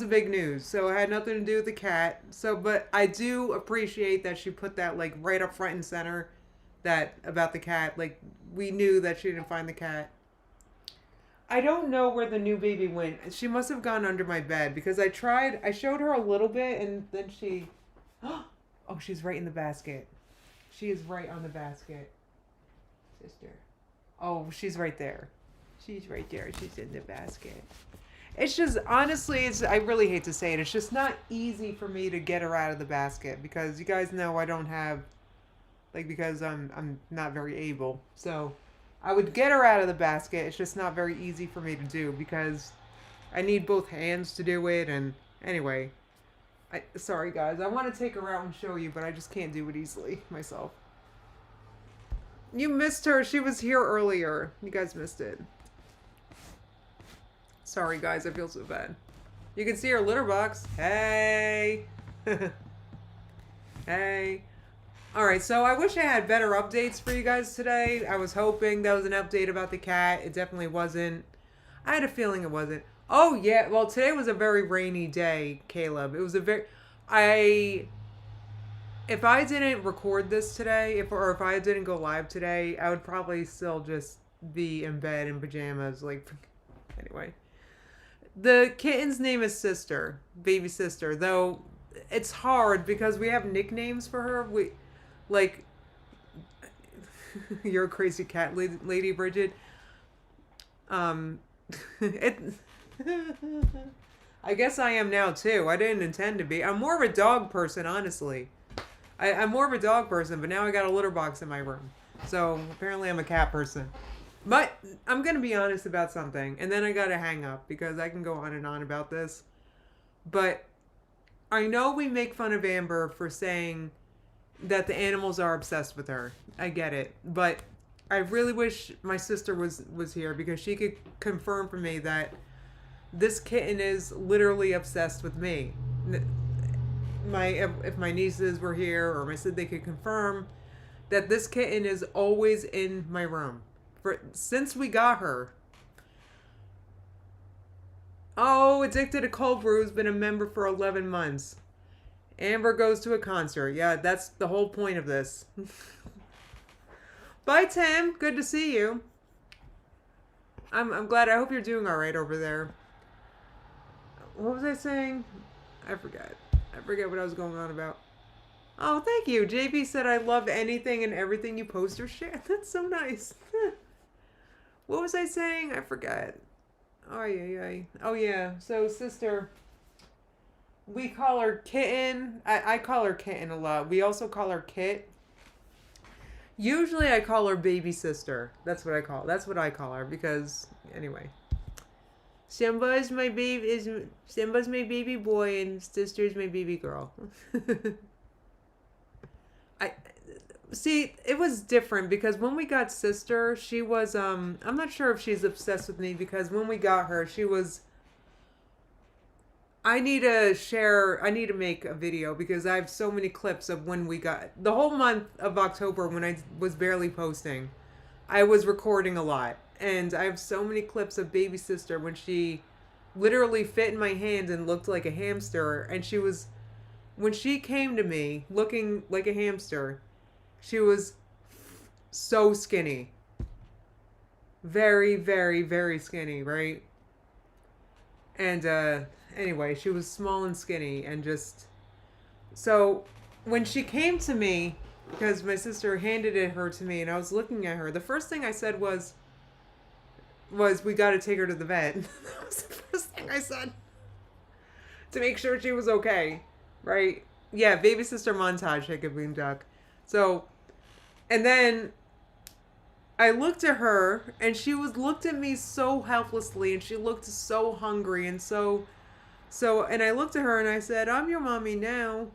the big news. So it had nothing to do with the cat. So, but I do appreciate that she put that, like, right up front and center. That about the cat, like, we knew that she didn't find the cat. I don't know where the new baby went. She must have gone under my bed because I showed her a little bit and then she, oh, she's right in the basket. She is right on the basket. Sister. Oh, she's right there. She's right there. She's in the basket. It's just, honestly, I really hate to say it. It's just not easy for me to get her out of the basket because you guys know I don't have, like, because I'm not very able. So I would get her out of the basket. It's just not very easy for me to do because I need both hands to do it. And anyway, sorry guys, I want to take her out and show you, but I just can't do it easily myself. You missed her. She was here earlier. You guys missed it. Sorry guys, I feel so bad. You can see her litter box. Hey. Hey. Alright, so I wish I had better updates for you guys today. I was hoping there was an update about the cat. It definitely wasn't. I had a feeling it wasn't. Oh, yeah. Well, today was a very rainy day, Caleb. It was a very... If I didn't record this today, if I didn't go live today, I would probably still just be in bed in pajamas. Like, anyway. The kitten's name is Sister. Baby Sister. Though, it's hard because we have nicknames for her. Like, you're a crazy cat, Lady Bridget. I guess I am now too. I didn't intend to be. I'm more of a dog person, honestly. I'm more of a dog person, but now I got a litter box in my room. So apparently I'm a cat person. But I'm going to be honest about something, and then I got to hang up because I can go on and on about this. But I know we make fun of Amber for saying that the animals are obsessed with her. I get it. But I really wish my sister was here because she could confirm for me that this kitten is literally obsessed with me. If my nieces were here or my said they could confirm that this kitten is always in my room. Since we got her. Oh, addicted to cold brew, been a member for 11 months. Amber goes to a concert. Yeah, that's the whole point of this. Bye, Tim. Good to see you. I'm glad. I hope you're doing all right over there. What was I saying? I forgot. I forget what I was going on about. Oh, thank you. JB said I love anything and everything you post or share. That's so nice. What was I saying? I forgot. Oh, yeah. Oh, yeah. So, sister, we call her Kitten. I call her Kitten a lot. We also call her Kit. Usually I call her baby sister. That's what I call her because, anyway. Simba's my baby boy and sister's my baby girl. See, it was different because when we got sister, she was I'm not sure if she's obsessed with me because when we got her, she was I need to make a video because I have so many clips of when we got the whole month of October when I was barely posting. I was recording a lot and I have so many clips of baby sister when she literally fit in my hand and looked like a hamster and when she came to me looking like a hamster. She was so skinny. Very, very, very skinny, right? And anyway, she was small and skinny and just... So, when she came to me, because my sister handed her to me and I was looking at her, the first thing I said was we got to take her to the vet. That was the first thing I said. To make sure she was okay, right? Yeah, baby sister montage, Hickaboo Duck. So, and then I looked at her and she looked at me so helplessly and she looked so hungry and and I looked at her and I said, I'm your mommy now.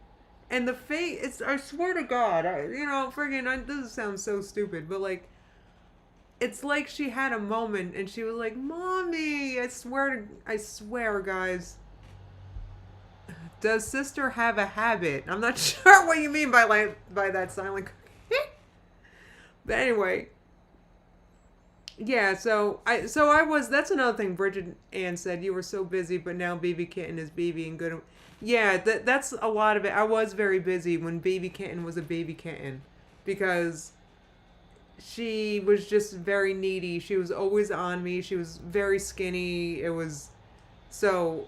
And the face, I swear to God, this sounds so stupid, but like, it's like she had a moment and she was like, Mommy, I swear, guys. Does sister have a habit? I'm not sure what you mean by that silent. But anyway, yeah. So I was. That's another thing. Bridget Ann said you were so busy, but now baby kitten is baby and good. Yeah, that's a lot of it. I was very busy when baby kitten was a baby kitten, because she was just very needy. She was always on me. She was very skinny. It was so.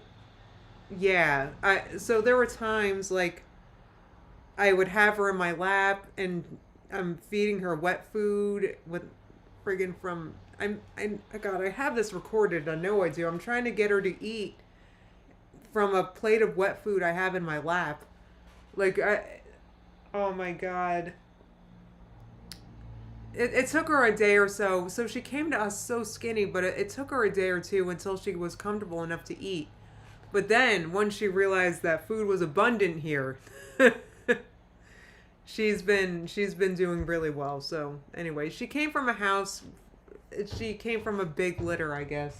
Yeah, so there were times like I would have her in my lap and I'm feeding her wet food with friggin' from God, I have this recorded. I know I do. I'm trying to get her to eat from a plate of wet food I have in my lap. Oh my God. It took her a day or so. So she came to us so skinny, but it took her a day or two until she was comfortable enough to eat. But then, once she realized that food was abundant here, she's been doing really well. So, anyway, she came from a big litter, I guess.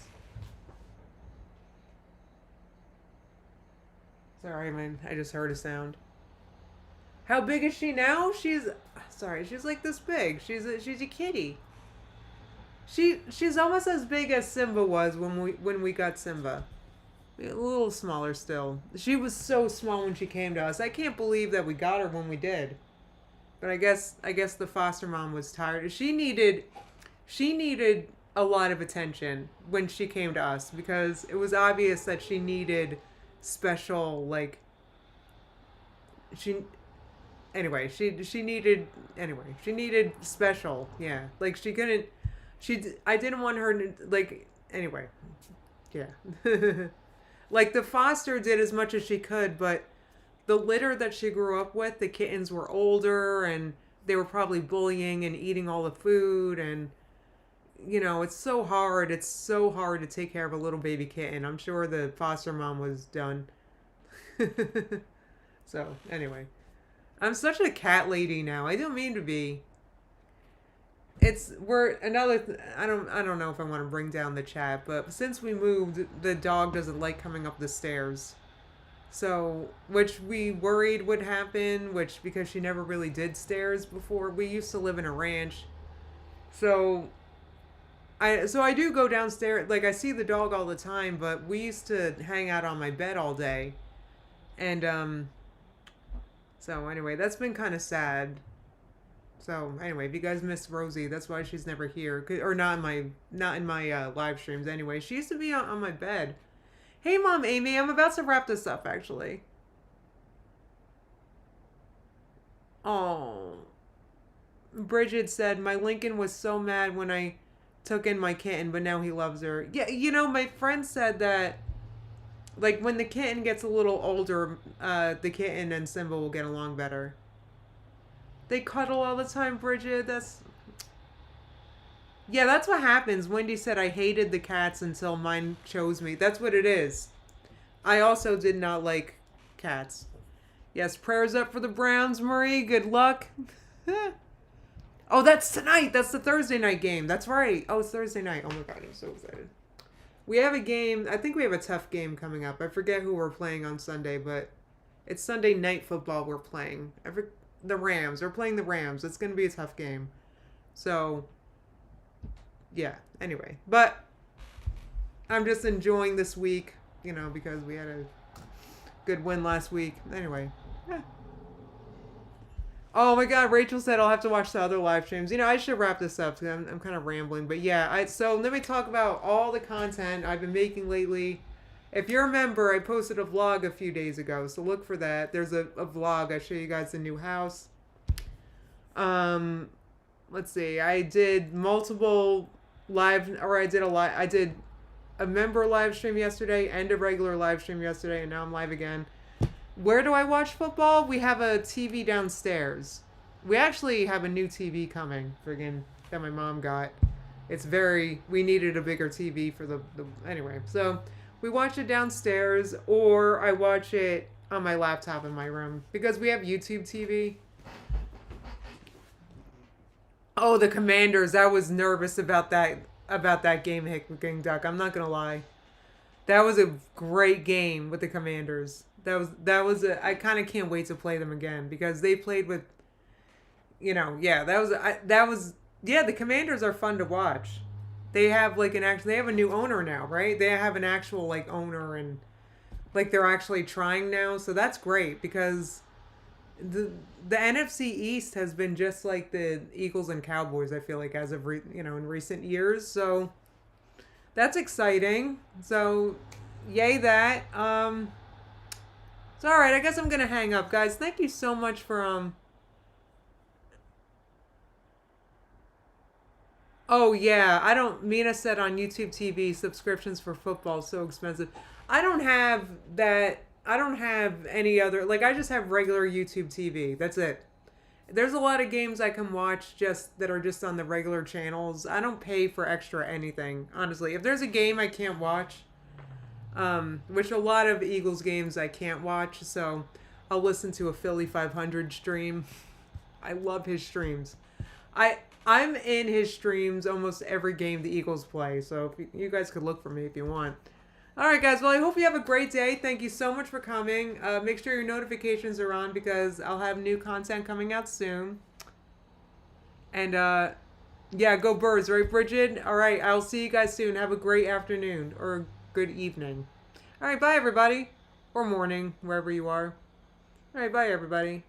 Sorry, man, I just heard a sound. How big is she now? She's like this big. She's a kitty. She's almost as big as Simba was when we got Simba. A little smaller still. She was so small when she came to us. I can't believe that we got her when we did. But I guess the foster mom was tired. She needed a lot of attention when she came to us because it was obvious that she needed special she needed special. Yeah. Like I didn't want her to anyway. Yeah. Like the foster did as much as she could, but the litter that she grew up with, the kittens were older and they were probably bullying and eating all the food. And, you know, it's so hard. It's so hard to take care of a little baby kitten. I'm sure the foster mom was done. So, anyway. I'm such a cat lady now. I don't mean to be. I don't know if I want to bring down the chat, but since we moved, the dog doesn't like coming up the stairs. So, which we worried would happen, because she never really did stairs before. We used to live in a ranch. So I do go downstairs, like I see the dog all the time, but we used to hang out on my bed all day. And so anyway, that's been kind of sad. So anyway, if you guys miss Rosie, that's why she's never here, or not in my live streams. Anyway, she used to be on my bed. Hey, Mom Amy, I'm about to wrap this up, actually. Oh, Bridget said my Lincoln was so mad when I took in my kitten, but now he loves her. Yeah, you know, my friend said that, like, when the kitten gets a little older, the kitten and Simba will get along better. They cuddle all the time, Bridget. Yeah, that's what happens. Wendy said I hated the cats until mine chose me. That's what it is. I also did not like cats. Yes, prayers up for the Browns, Marie. Good luck. Oh, that's tonight. That's the Thursday night game. That's right. Oh, it's Thursday night. Oh my God, I'm so excited. We have a game. I think we have a tough game coming up. I forget who we're playing on Sunday, but it's Sunday night football we're playing. The Rams. We're playing the Rams. It's going to be a tough game. So, yeah. Anyway. But I'm just enjoying this week, you know, because we had a good win last week. Anyway. Yeah. Oh my God, Rachel said I'll have to watch the other live streams. You know, I should wrap this up because I'm kind of rambling. But yeah, so let me talk about all the content I've been making lately. If you remember, I posted a vlog a few days ago, so look for that. There's a vlog. I show you guys the new house. Let's see. I did multiple I did a member live stream yesterday and a regular live stream yesterday, and now I'm live again. Where do I watch football? We have a TV downstairs. We actually have a new TV coming, that my mom got. We needed a bigger TV for anyway. So we watch it downstairs, or I watch it on my laptop in my room because we have YouTube TV. Oh, the Commanders. I was nervous about that game, Hickling Duck. I'm not going to lie. That was a great game with the Commanders. I kind of can't wait to play them again because they played with, you know, yeah, the Commanders are fun to watch. They have they have a new owner now, right? They have an actual owner, and they're actually trying now. So that's great because the NFC East has been just like the Eagles and Cowboys, I feel like, as of in recent years. So that's exciting. So yay that. It's all right. I guess I'm going to hang up, guys. Thank you so much for Oh yeah, Mina said on YouTube TV subscriptions for football so expensive. I don't have that. I don't have any other, I just have regular YouTube TV. That's it. There's a lot of games I can watch that are just on the regular channels. I don't pay for extra anything, honestly. If there's a game I can't watch, which a lot of Eagles games I can't watch, so I'll listen to a Philly 500 stream. I love his streams. I'm in his streams almost every game the Eagles play, so you guys could look for me if you want. Alright guys, well I hope you have a great day. Thank you so much for coming. Make sure your notifications are on because I'll have new content coming out soon. And yeah, go Birds, right Bridget? Alright, I'll see you guys soon. Have a great afternoon or good evening. Alright, bye everybody. Or morning, wherever you are. Alright, bye everybody.